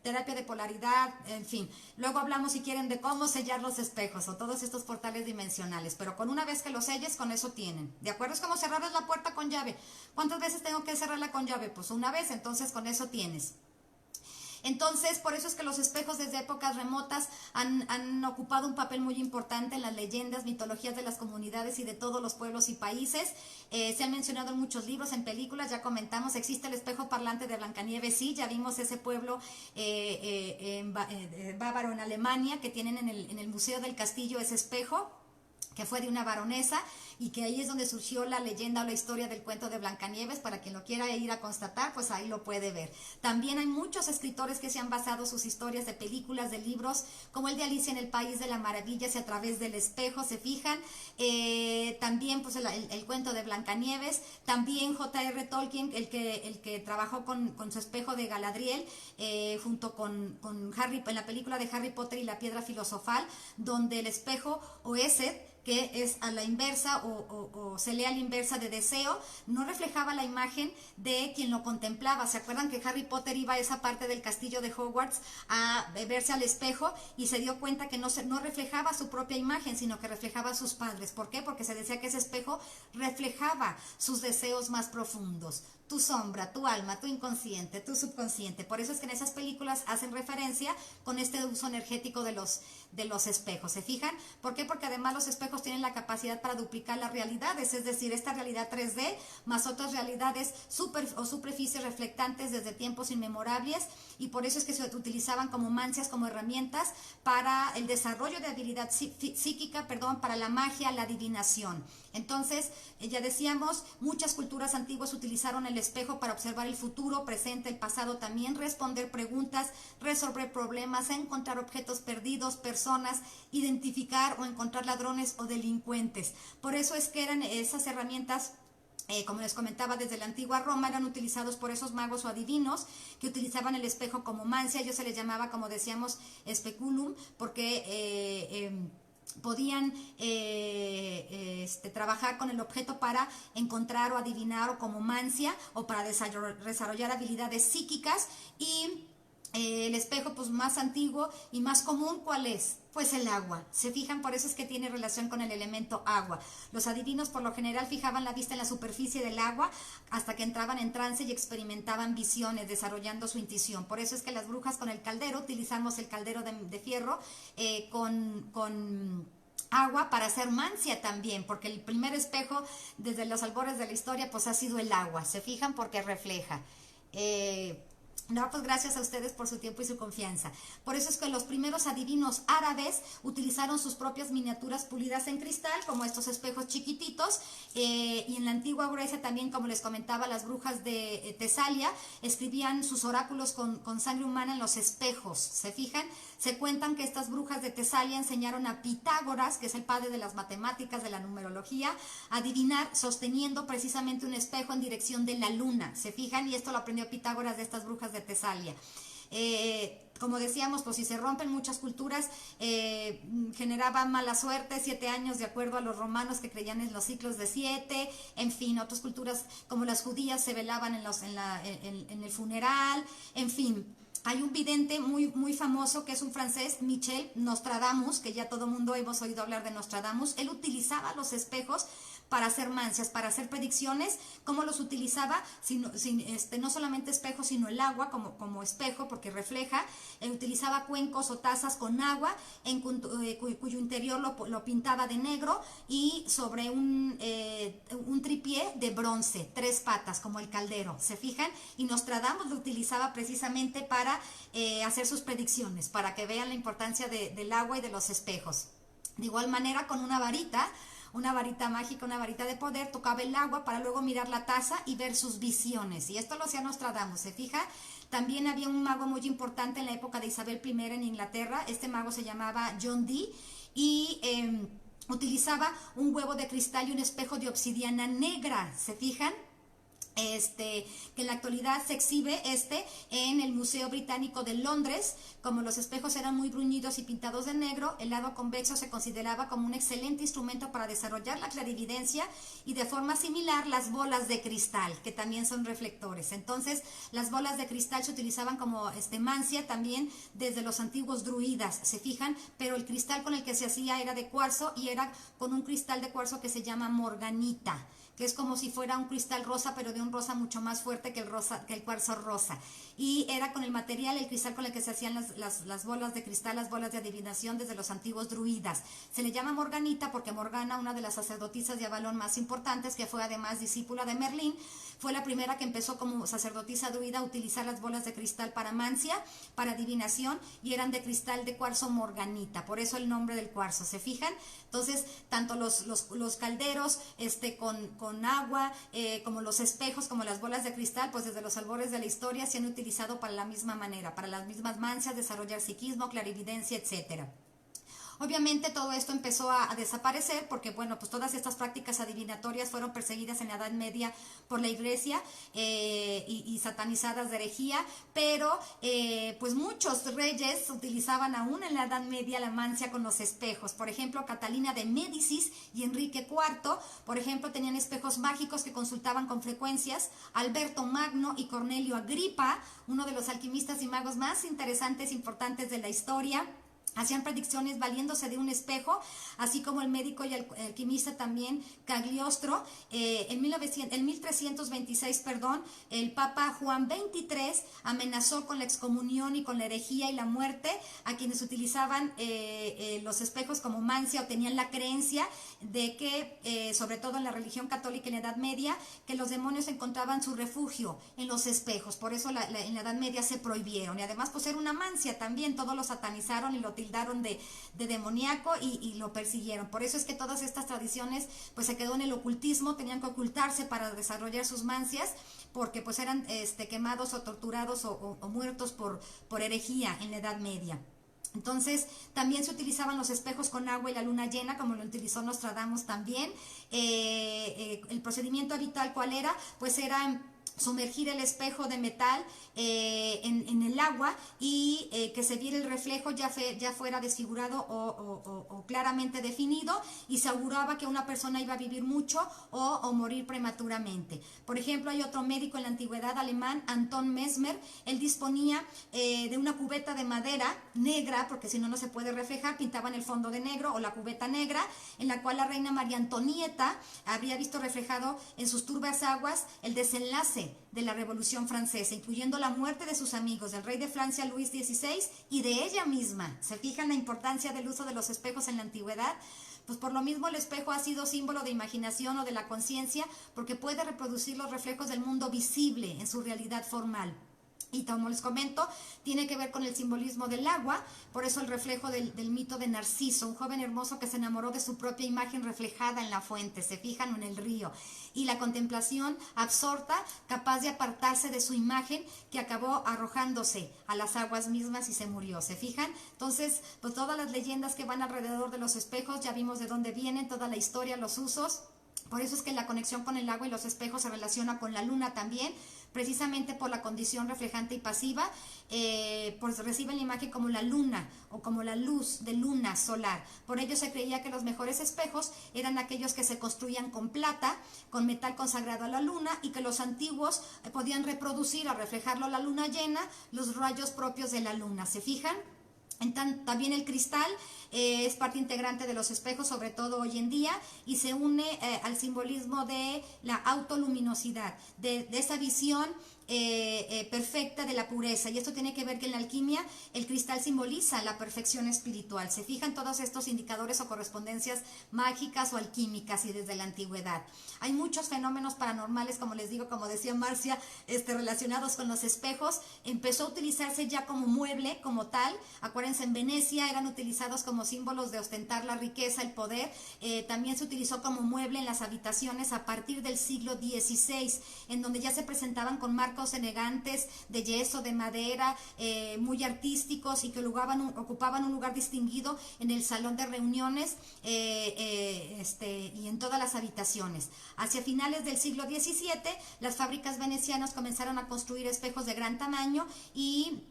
terapia de polaridad, en fin. Luego hablamos si quieren de cómo sellar los espejos o todos estos portales dimensionales, pero con una vez que los selles, con eso tienen. ¿De acuerdo? Es como cerrarles la puerta con llave. ¿Cuántas veces tengo que cerrarla con llave? Pues una vez, entonces con eso tienes. Entonces, por eso es que los espejos desde épocas remotas han ocupado un papel muy importante en las leyendas, mitologías de las comunidades y de todos los pueblos y países. Se han mencionado en muchos libros, en películas, ya comentamos, existe el espejo parlante de Blancanieves, sí, ya vimos ese pueblo bávaro en Alemania, que tienen en el Museo del Castillo ese espejo, que fue de una baronesa y que ahí es donde surgió la leyenda o la historia del cuento de Blancanieves. Para quien lo quiera ir a constatar, pues ahí lo puede ver. También hay muchos escritores que se han basado sus historias de películas, de libros, como el de Alicia en el País de las Maravillas y a través del espejo, se fijan. También pues el cuento de Blancanieves, también J.R. Tolkien, el que trabajó con su espejo de Galadriel, junto con Harry, en la película de Harry Potter y la Piedra Filosofal, donde el espejo o Esed, que es a la inversa o se lee a la inversa de deseo, no reflejaba la imagen de quien lo contemplaba. ¿Se acuerdan que Harry Potter iba a esa parte del castillo de Hogwarts a verse al espejo y se dio cuenta que no reflejaba su propia imagen, sino que reflejaba a sus padres? ¿Por qué? Porque se decía que ese espejo reflejaba sus deseos más profundos, tu sombra, tu alma, tu inconsciente, tu subconsciente. Por eso es que en esas películas hacen referencia con este uso energético de los espejos. ¿Se fijan? ¿Por qué? Porque además los espejos tienen la capacidad para duplicar las realidades, es decir, esta realidad 3D más otras realidades o superficies reflectantes desde tiempos inmemorables, y por eso es que se utilizaban como mancias, como herramientas para el desarrollo de habilidad psíquica, para la magia, la adivinación. Entonces, ya decíamos, muchas culturas antiguas utilizaron el espejo para observar el futuro, presente, el pasado también, responder preguntas, resolver problemas, encontrar objetos perdidos, personas, identificar o encontrar ladrones o delincuentes. Por eso es que eran esas herramientas, como les comentaba, desde la antigua Roma, eran utilizados por esos magos o adivinos que utilizaban el espejo como mancia. Ellos se les llamaba, como decíamos, speculum, porque podían trabajar con el objeto para encontrar o adivinar, o como mancia, o para desarrollar habilidades psíquicas. Y el espejo pues más antiguo y más común, ¿cuál es? Pues el agua. ¿Se fijan? Por eso es que tiene relación con el elemento agua. Los adivinos por lo general fijaban la vista en la superficie del agua hasta que entraban en trance y experimentaban visiones, desarrollando su intuición. Por eso es que las brujas con el caldero, utilizamos el caldero de fierro con agua para hacer mancia también, porque el primer espejo desde los albores de la historia pues ha sido el agua. ¿Se fijan? Porque refleja. No, pues gracias a ustedes por su tiempo y su confianza. Por eso es que los primeros adivinos árabes utilizaron sus propias miniaturas pulidas en cristal, como estos espejos chiquititos, y en la antigua Grecia también, como les comentaba, las brujas de Tesalia escribían sus oráculos con sangre humana en los espejos. ¿Se fijan? Se cuentan que estas brujas de Tesalia enseñaron a Pitágoras, que es el padre de las matemáticas, de la numerología, a adivinar sosteniendo precisamente un espejo en dirección de la luna. ¿Se fijan? Y esto lo aprendió Pitágoras de estas brujas de Tesalia. Como decíamos, pues si se rompen muchas culturas, generaba mala suerte, 7 años de acuerdo a los romanos que creían en los ciclos de 7, en fin, otras culturas como las judías se velaban en el funeral, en fin. Hay un vidente muy famoso que es un francés, Michel Nostradamus, que ya todo el mundo hemos oído hablar de Nostradamus. Él utilizaba los espejos para hacer mancias, para hacer predicciones. ¿Cómo los utilizaba? No solamente espejos, sino el agua como espejo, porque refleja. Él utilizaba cuencos o tazas con agua, cuyo interior lo pintaba de negro, y sobre un tripié de bronce, 3 patas, como el caldero. ¿Se fijan? Y Nostradamus lo utilizaba precisamente para hacer sus predicciones, para que vean la importancia del agua y de los espejos. De igual manera, con una varita mágica, una varita de poder, tocaba el agua para luego mirar la taza y ver sus visiones. Y esto lo hacía Nostradamus, ¿se fija? También había un mago muy importante en la época de Isabel I en Inglaterra. Este mago se llamaba John Dee y utilizaba un huevo de cristal y un espejo de obsidiana negra, ¿se fijan? Que en la actualidad se exhibe en el Museo Británico de Londres. Como los espejos eran muy bruñidos y pintados de negro, el lado convexo se consideraba como un excelente instrumento para desarrollar la clarividencia, y de forma similar las bolas de cristal, que también son reflectores. Entonces las bolas de cristal se utilizaban como mancia también desde los antiguos druidas, ¿se fijan? Pero el cristal con el que se hacía era de cuarzo, y era con un cristal de cuarzo que se llama morganita, que es como si fuera un cristal rosa, pero de un rosa mucho más fuerte que el cuarzo rosa. Y era con el cristal con el que se hacían las bolas de cristal, las bolas de adivinación desde los antiguos druidas. Se le llama Morganita porque Morgana, una de las sacerdotisas de Avalón más importantes, que fue además discípula de Merlín, fue la primera que empezó como sacerdotisa druida a utilizar las bolas de cristal para mancia, para adivinación, y eran de cristal de cuarzo morganita, por eso el nombre del cuarzo, ¿se fijan? Entonces, tanto los calderos con agua, como los espejos, como las bolas de cristal, pues desde los albores de la historia se han utilizado para la misma manera, para las mismas mancias, desarrollar psiquismo, clarividencia, etcétera. Obviamente todo esto empezó a desaparecer porque, bueno, pues todas estas prácticas adivinatorias fueron perseguidas en la Edad Media por la Iglesia y satanizadas de herejía, pero pues muchos reyes utilizaban aún en la Edad Media la mancia con los espejos. Por ejemplo, Catalina de Médicis y Enrique IV, por ejemplo, tenían espejos mágicos que consultaban con frecuencias. Alberto Magno y Cornelio Agripa, uno de los alquimistas y magos más interesantes e importantes de la historia, hacían predicciones valiéndose de un espejo, así como el médico y el alquimista también Cagliostro. En 1326, el Papa Juan XXIII amenazó con la excomunión y con la herejía y la muerte a quienes utilizaban los espejos como mancia, o tenían la creencia de que, sobre todo en la religión católica en la Edad Media, que los demonios encontraban su refugio en los espejos. Por eso en la Edad Media se prohibieron, y además pues era una mancia también, todos lo satanizaron y lo tildaron de demoníaco y lo persiguieron. Por eso es que todas estas tradiciones pues se quedó en el ocultismo, tenían que ocultarse para desarrollar sus mancias, porque pues eran quemados o torturados o muertos por herejía en la Edad Media. Entonces también se utilizaban los espejos con agua y la luna llena, como lo utilizó Nostradamus también. El procedimiento habitual, ¿cuál era? Pues era sumergir el espejo de metal en el agua y que se viera el reflejo ya fuera desfigurado o claramente definido, y se auguraba que una persona iba a vivir mucho o morir prematuramente. Por ejemplo, hay otro médico en la antigüedad alemán, Anton Mesmer. Él disponía de una cubeta de madera negra, porque si no, no se puede reflejar, pintaban el fondo de negro o la cubeta negra, en la cual la reina María Antonieta habría visto reflejado en sus turbias aguas el desenlace de la Revolución Francesa, incluyendo la muerte de sus amigos, del rey de Francia Luis XVI y de ella misma. ¿Se fijan la importancia del uso de los espejos en la antigüedad? Pues por lo mismo el espejo ha sido símbolo de imaginación o de la conciencia, porque puede reproducir los reflejos del mundo visible en su realidad formal. Y como les comento, tiene que ver con el simbolismo del agua, por eso el reflejo del mito de Narciso, un joven hermoso que se enamoró de su propia imagen reflejada en la fuente, se fijan, en el río, y la contemplación absorta, capaz de apartarse de su imagen, que acabó arrojándose a las aguas mismas y se murió, se fijan. Entonces, pues todas las leyendas que van alrededor de los espejos, ya vimos de dónde vienen, toda la historia, los usos. Por eso es que la conexión con el agua y los espejos se relaciona con la luna también, precisamente por la condición reflejante y pasiva, pues reciben la imagen como la luna o como la luz de luna solar. Por ello se creía que los mejores espejos eran aquellos que se construían con plata, con metal consagrado a la luna, y que los antiguos podían reproducir, al reflejarlo la luna llena, los rayos propios de la luna. ¿Se fijan? También el cristal es parte integrante de los espejos, sobre todo hoy en día, y se une al simbolismo de la autoluminosidad, de esa visión perfecta de la pureza. Y esto tiene que ver que en la alquimia el cristal simboliza la perfección espiritual. Se fijan todos estos indicadores o correspondencias mágicas o alquímicas, y desde la antigüedad hay muchos fenómenos paranormales, como les digo, como decía Marcia, relacionados con los espejos. Empezó a utilizarse ya como mueble, como tal. Acuérdense, en Venecia eran utilizados como símbolos de ostentar la riqueza, el poder. También se utilizó como mueble en las habitaciones a partir del siglo XVI, en donde ya se presentaban con marcos elegantes de yeso, de madera, muy artísticos, y que ocupaban un lugar distinguido en el salón de reuniones y en todas las habitaciones. Hacia finales del siglo XVII, las fábricas venecianas comenzaron a construir espejos de gran tamaño y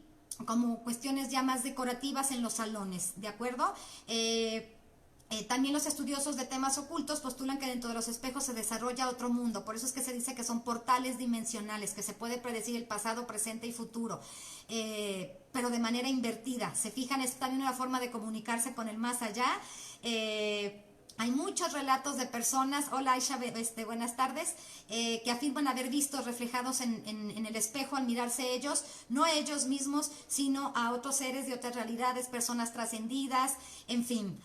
como cuestiones ya más decorativas en los salones, ¿de acuerdo? También los estudiosos de temas ocultos postulan que dentro de los espejos se desarrolla otro mundo. Por eso es que se dice que son portales dimensionales, que se puede predecir el pasado, presente y futuro, pero de manera invertida. Se fijan, es también una forma de comunicarse con el más allá. Hay muchos relatos de personas, hola Aisha, buenas tardes, que afirman haber visto reflejados en el espejo al mirarse ellos, no a ellos mismos, sino a otros seres de otras realidades, personas trascendidas, en fin,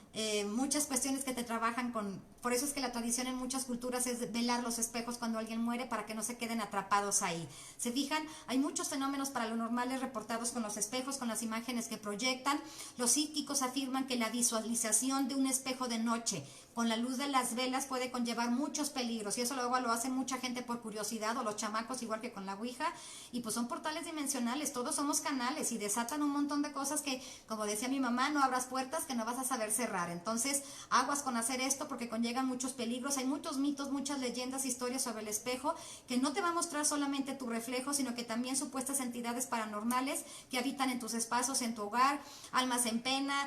muchas cuestiones que te trabajan con. Por eso es que la tradición en muchas culturas es velar los espejos cuando alguien muere, para que no se queden atrapados ahí. ¿Se fijan? Hay muchos fenómenos paranormales reportados con los espejos, con las imágenes que proyectan. Los psíquicos afirman que la visualización de un espejo de noche con la luz de las velas puede conllevar muchos peligros, y eso luego lo hace mucha gente por curiosidad, o los chamacos igual que con la ouija, y pues son portales dimensionales, todos somos canales, y desatan un montón de cosas que, como decía mi mamá, no abras puertas que no vas a saber cerrar. Entonces aguas con hacer esto, porque conllevan muchos peligros. Hay muchos mitos, muchas leyendas, historias sobre el espejo, que no te va a mostrar solamente tu reflejo, sino que también supuestas entidades paranormales que habitan en tus espacios, en tu hogar, almas en pena,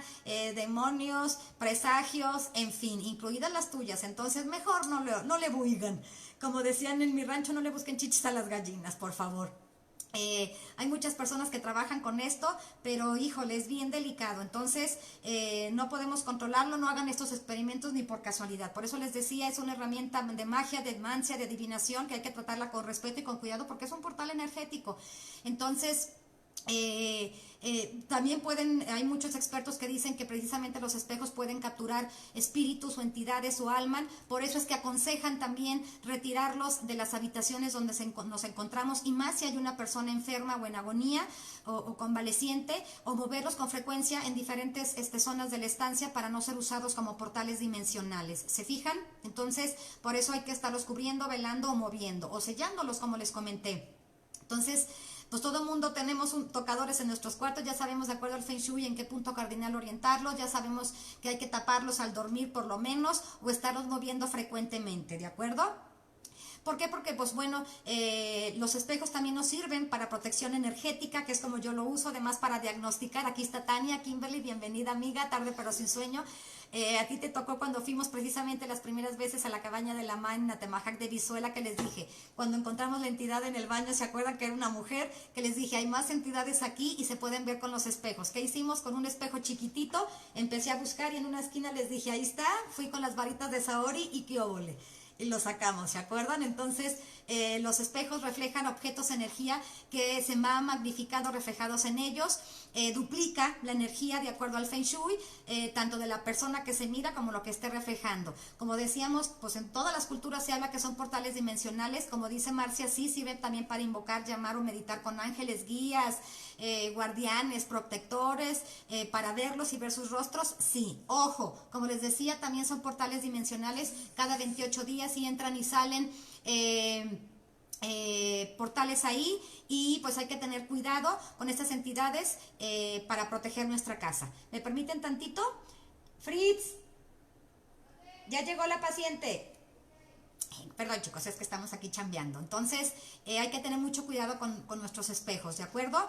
demonios, presagios, en fin, incluidas las tuyas. Entonces mejor no le buigan. Como decían en mi rancho, no le busquen chichis a las gallinas, por favor. Hay muchas personas que trabajan con esto, pero híjole, es bien delicado. Entonces no podemos controlarlo. No hagan estos experimentos ni por casualidad. Por eso les decía, es una herramienta de magia, de mancia, de adivinación, que hay que tratarla con respeto y con cuidado, porque es un portal energético. Entonces también hay muchos expertos que dicen que precisamente los espejos pueden capturar espíritus o entidades o almas. Por eso es que aconsejan también retirarlos de las habitaciones donde nos encontramos, y más si hay una persona enferma o en agonía o convaleciente, o moverlos con frecuencia en diferentes zonas de la estancia para no ser usados como portales dimensionales. ¿Se fijan? Entonces por eso hay que estarlos cubriendo, velando o moviendo o sellándolos, como les comenté. Entonces, pues todo mundo tenemos tocadores en nuestros cuartos, ya sabemos de acuerdo al Feng Shui en qué punto cardinal orientarlos, ya sabemos que hay que taparlos al dormir por lo menos, o estarlos moviendo frecuentemente, ¿de acuerdo? ¿Por qué? Porque pues bueno, los espejos también nos sirven para protección energética, que es como yo lo uso, además para diagnosticar. Aquí está Tania, Kimberly, bienvenida amiga, tarde pero sin sueño. A ti te tocó cuando fuimos precisamente las primeras veces a la cabaña de la MA en Atemajac de Vizuela, que les dije, cuando encontramos la entidad en el baño, ¿se acuerdan que era una mujer? Que les dije, hay más entidades aquí y se pueden ver con los espejos. ¿Qué hicimos? Con un espejo chiquitito, empecé a buscar y en una esquina les dije, ahí está, fui con las varitas de Saori y qué óvole. Y lo sacamos, ¿se acuerdan? Entonces los espejos reflejan objetos, energía que se va magnificando reflejados en ellos. duplica la energía de acuerdo al Feng Shui, tanto de la persona que se mira como lo que esté reflejando. Como decíamos, pues en todas las culturas se habla que son portales dimensionales, como dice Marcia, sí sirven también para invocar, llamar o meditar con ángeles, guías, guardianes, protectores, para verlos y ver sus rostros, sí. Ojo, como les decía, también son portales dimensionales, cada 28 días y entran y salen portales ahí, y pues hay que tener cuidado con estas entidades para proteger nuestra casa. ¿Me permiten tantito? Fritz, ya llegó la paciente. Perdón, chicos, es que estamos aquí chambeando. Entonces, hay que tener mucho cuidado con nuestros espejos, ¿de acuerdo?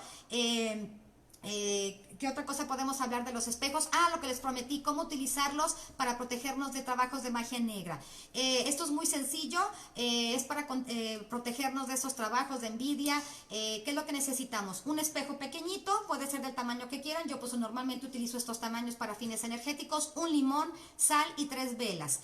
¿Qué otra cosa podemos hablar de los espejos? Lo que les prometí, cómo utilizarlos para protegernos de trabajos de magia negra. Esto es muy sencillo, es para protegernos de esos trabajos de envidia. ¿Qué es lo que necesitamos? Un espejo pequeñito, puede ser del tamaño que quieran. Yo pues normalmente utilizo estos tamaños para fines energéticos, un limón, sal y 3 velas.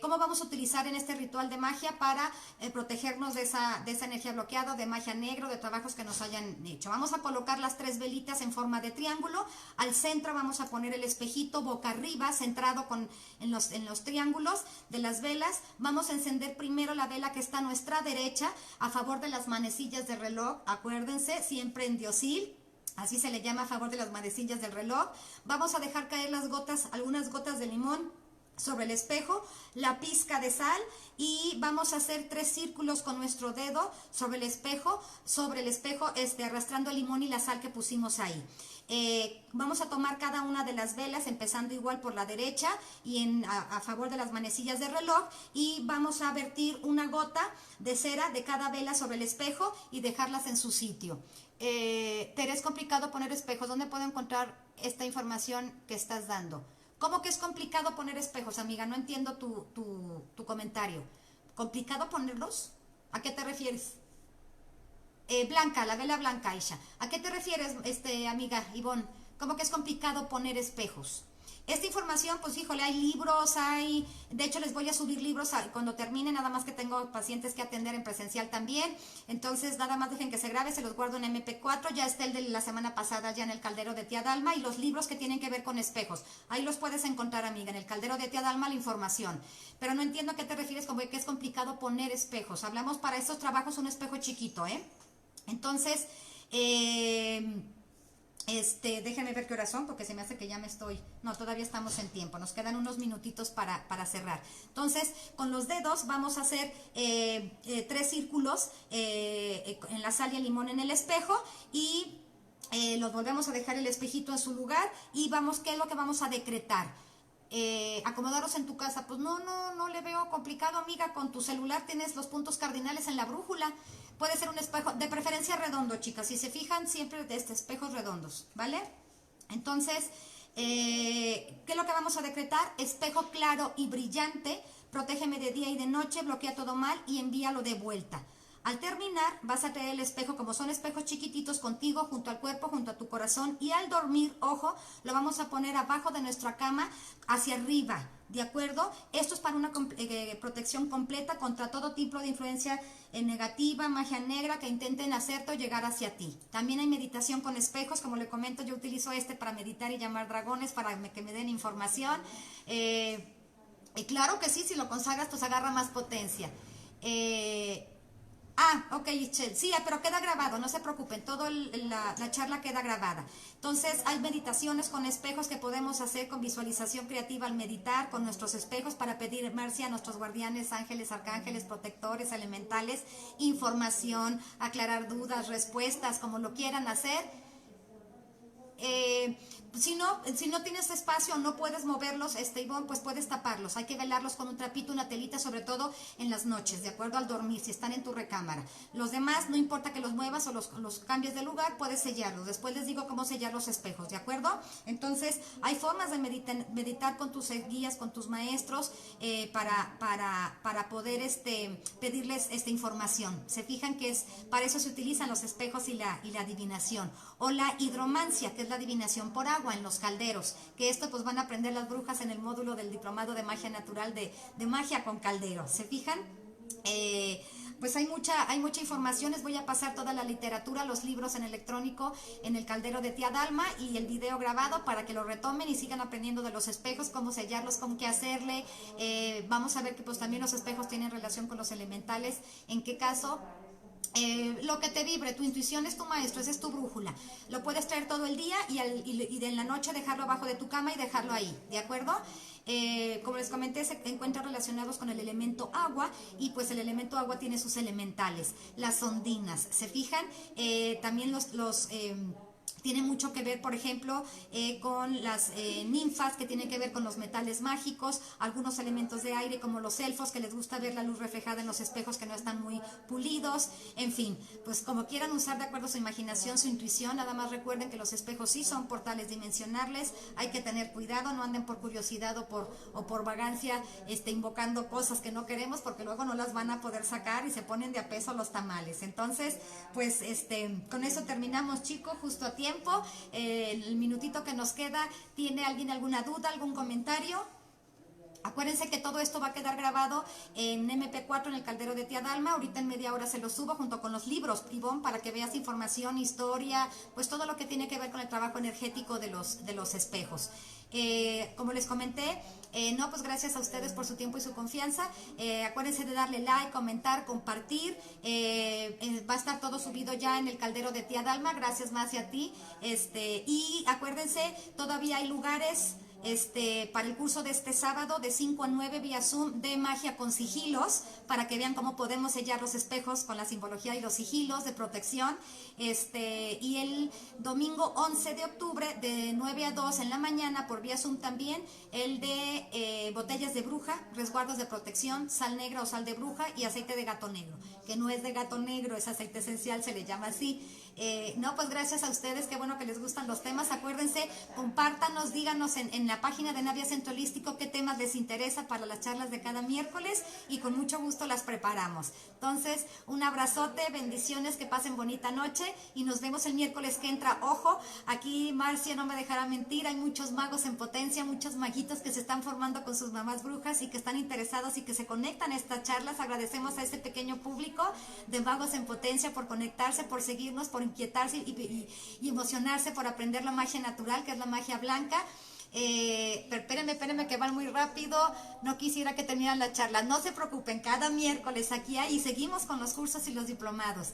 ¿Cómo vamos a utilizar en este ritual de magia para protegernos de esa energía bloqueada, de magia negra, de trabajos que nos hayan hecho? Vamos a colocar las 3 velitas en forma de triángulo. Al centro vamos a poner el espejito boca arriba, centrado en los triángulos de las velas. Vamos a encender primero la vela que está a nuestra derecha, a favor de las manecillas del reloj. Acuérdense, siempre en diosil. Así se le llama, a favor de las manecillas del reloj. Vamos a dejar caer las gotas, algunas gotas de limón sobre el espejo, la pizca de sal, y vamos a hacer 3 círculos con nuestro dedo sobre el espejo, arrastrando el limón y la sal que pusimos ahí. Vamos a tomar cada una de las velas, empezando igual por la derecha y a favor de las manecillas del reloj, y vamos a vertir una gota de cera de cada vela sobre el espejo y dejarlas en su sitio. Tere, es complicado poner espejos. ¿Dónde puedo encontrar esta información que estás dando? ¿Cómo que es complicado poner espejos, amiga? No entiendo tu comentario. ¿Complicado ponerlos? ¿A qué te refieres? Blanca, la vela blanca, Aisha. ¿A qué te refieres, amiga Ivonne? ¿Cómo que es complicado poner espejos? Esta información, pues híjole, hay libros, de hecho les voy a subir libros cuando termine, nada más que tengo pacientes que atender en presencial también. Entonces nada más dejen que se grabe, se los guardo en MP4, ya está el de la semana pasada ya en el caldero de Tía Dalma, y los libros que tienen que ver con espejos. Ahí los puedes encontrar, amiga, en el caldero de Tía Dalma, la información. Pero no entiendo a qué te refieres con que es complicado poner espejos. Hablamos para estos trabajos un espejo chiquito, Entonces, déjenme ver qué horas son, porque se me hace que ya me estoy... No, todavía estamos en tiempo, nos quedan unos minutitos para cerrar. Entonces, con los dedos vamos a hacer 3 círculos en la sal y el limón en el espejo, y los volvemos a dejar el espejito en su lugar, y ¿qué es lo que vamos a decretar? Acomodaros en tu casa. Pues no le veo complicado, amiga. Con tu celular tienes los puntos cardinales en la brújula. Puede ser un espejo, de preferencia redondo, chicas. Si se fijan, siempre de espejos redondos, ¿vale? Entonces, ¿qué es lo que vamos a decretar? Espejo claro y brillante, protégeme de día y de noche, bloquea todo mal y envíalo de vuelta. Al terminar, vas a traer el espejo, como son espejos chiquititos, contigo, junto al cuerpo, junto a tu corazón, y al dormir, ojo, lo vamos a poner abajo de nuestra cama, hacia arriba, ¿de acuerdo? Esto es para una protección completa contra todo tipo de influencia negativa, magia negra, que intenten hacerte o llegar hacia ti. También hay meditación con espejos, como le comento, yo utilizo para meditar y llamar dragones, para que me den información. Y claro que sí, si lo consagras, pues agarra más potencia. Ok, Michelle, sí, pero queda grabado, no se preocupen, toda la charla queda grabada. Entonces, hay meditaciones con espejos que podemos hacer con visualización creativa al meditar con nuestros espejos, para pedir, Marcia, a nuestros guardianes, ángeles, arcángeles, protectores, elementales, información, aclarar dudas, respuestas, como lo quieran hacer. Si no tienes espacio, no puedes moverlos, Ivonne, pues puedes taparlos. Hay que velarlos con un trapito, una telita, sobre todo en las noches, de acuerdo al dormir, si están en tu recámara. Los demás, no importa que los muevas o los cambies de lugar, puedes sellarlos. Después les digo cómo sellar los espejos, ¿de acuerdo? Entonces, hay formas de meditar con tus guías, con tus maestros, para poder pedirles esta información. Se fijan que para eso se utilizan los espejos y la adivinación. O la hidromancia, que es la adivinación por agua en los calderos, que esto pues van a aprender las brujas en el módulo del diplomado de magia natural de magia con caldero. ¿Se fijan? pues hay mucha información. Les voy a pasar toda la literatura, los libros en electrónico en el caldero de Tía Dalma y el video grabado para que lo retomen y sigan aprendiendo de los espejos, cómo sellarlos, cómo qué hacerle. Vamos a ver que pues también los espejos tienen relación con los elementales, en qué caso. Lo que te vibre, tu intuición es tu maestro, esa es tu brújula. Lo puedes traer todo el día y en la noche dejarlo abajo de tu cama y dejarlo ahí, ¿de acuerdo? Como les comenté, se encuentran relacionados con el elemento agua y pues el elemento agua tiene sus elementales, las ondinas, ¿se fijan? También tiene mucho que ver, por ejemplo, con las ninfas, que tienen que ver con los metales mágicos, algunos elementos de aire como los elfos, que les gusta ver la luz reflejada en los espejos que no están muy pulidos, en fin, pues como quieran usar de acuerdo a su imaginación, su intuición. Nada más recuerden que los espejos sí son portales dimensionales, hay que tener cuidado, no anden por curiosidad o por vagancia invocando cosas que no queremos, porque luego no las van a poder sacar y se ponen de a peso los tamales. Entonces, pues con eso terminamos, chicos, justo a tiempo. El minutito que nos queda, ¿tiene alguien alguna duda, algún comentario? Acuérdense que todo esto va a quedar grabado en MP4 en el caldero de Tía Dalma. Ahorita en media hora se lo subo junto con los libros, Ivonne, para que veas información, historia, pues todo lo que tiene que ver con el trabajo energético de los espejos. Como les comenté, no, pues gracias a ustedes por su tiempo y su confianza. Acuérdense de darle like, comentar, compartir. Va a estar todo subido ya en el caldero de Tía Dalma. Gracias más y a ti. Y acuérdense, todavía hay lugares para el curso de este sábado de 5 a 9 vía Zoom de magia con sigilos, para que vean cómo podemos sellar los espejos con la simbología y los sigilos de protección. Y el domingo 11 de octubre de 9 a 2 en la mañana por vía Zoom también, el de botellas de bruja, resguardos de protección, sal negra o sal de bruja y aceite de gato negro, que no es de gato negro, es aceite esencial, se le llama así. No, pues gracias a ustedes, qué bueno que les gustan los temas. Acuérdense, compártanos, díganos en la página de Navia Centro Holístico qué temas les interesa para las charlas de cada miércoles y con mucho gusto las preparamos. Entonces, un abrazote, bendiciones, que pasen bonita noche y nos vemos el miércoles que entra. Ojo, aquí Marcia no me dejará mentir, hay muchos magos en potencia, muchos maguitos que se están formando con sus mamás brujas y que están interesados y que se conectan a estas charlas. Agradecemos a este pequeño público de magos en potencia por conectarse, por seguirnos, por inquietarse y emocionarse por aprender la magia natural, que es la magia blanca. Pero espérenme que van muy rápido, no quisiera que terminaran la charla. No se preocupen, cada miércoles aquí hay y seguimos con los cursos y los diplomados.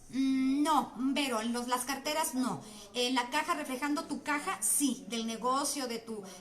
No, Vero, las carteras no. En la caja, reflejando tu caja, sí, del negocio,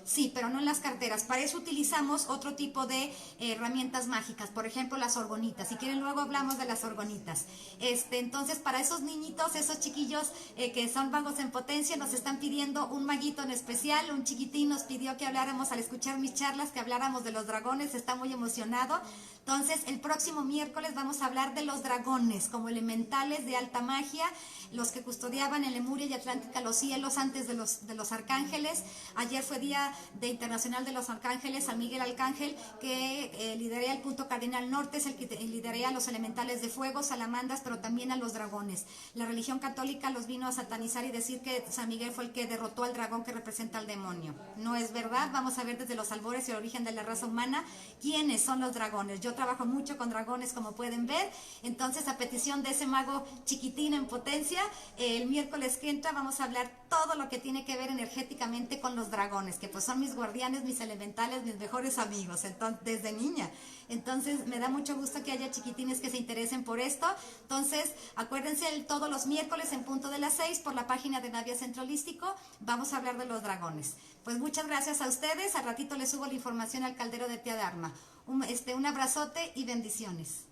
sí, pero no en las carteras. Para eso utilizamos otro tipo de herramientas mágicas, por ejemplo, las orgonitas. Si quieren, luego hablamos de las orgonitas. Entonces, para esos niñitos, esos chiquillos que son magos en potencia, nos están pidiendo un maguito en especial. Un chiquitín nos pidió que habláramos, al escuchar mis charlas, que habláramos de los dragones, está muy emocionado. Entonces, el próximo miércoles vamos a hablar de los dragones como elementales de alta magia, los que custodiaban en Lemuria y Atlántica los cielos antes de los arcángeles. Ayer fue Día Internacional de los Arcángeles. San Miguel Arcángel, que lidera el punto cardinal norte, es el que lidera a los elementales de fuego, salamandras, pero también a los dragones. La religión católica los vino a satanizar y decir que San Miguel fue el que derrotó al dragón que representa al demonio. No es verdad. Vamos a ver desde los albores y el origen de la raza humana quiénes son los dragones. Yo trabajo mucho con dragones, como pueden ver. Entonces, a petición de ese mago chiquitín en potencia, el miércoles que entra vamos a hablar todo lo que tiene que ver energéticamente con los dragones, que pues son mis guardianes, mis elementales, mis mejores amigos, entonces, desde niña. Entonces, me da mucho gusto que haya chiquitines que se interesen por esto. Entonces, acuérdense, todos los miércoles en punto de las 6 por la página de Navia Centro Holístico vamos a hablar de los dragones. Pues muchas gracias a ustedes. Al ratito les subo la información al caldero de Tía Dalma. Un abrazote y bendiciones.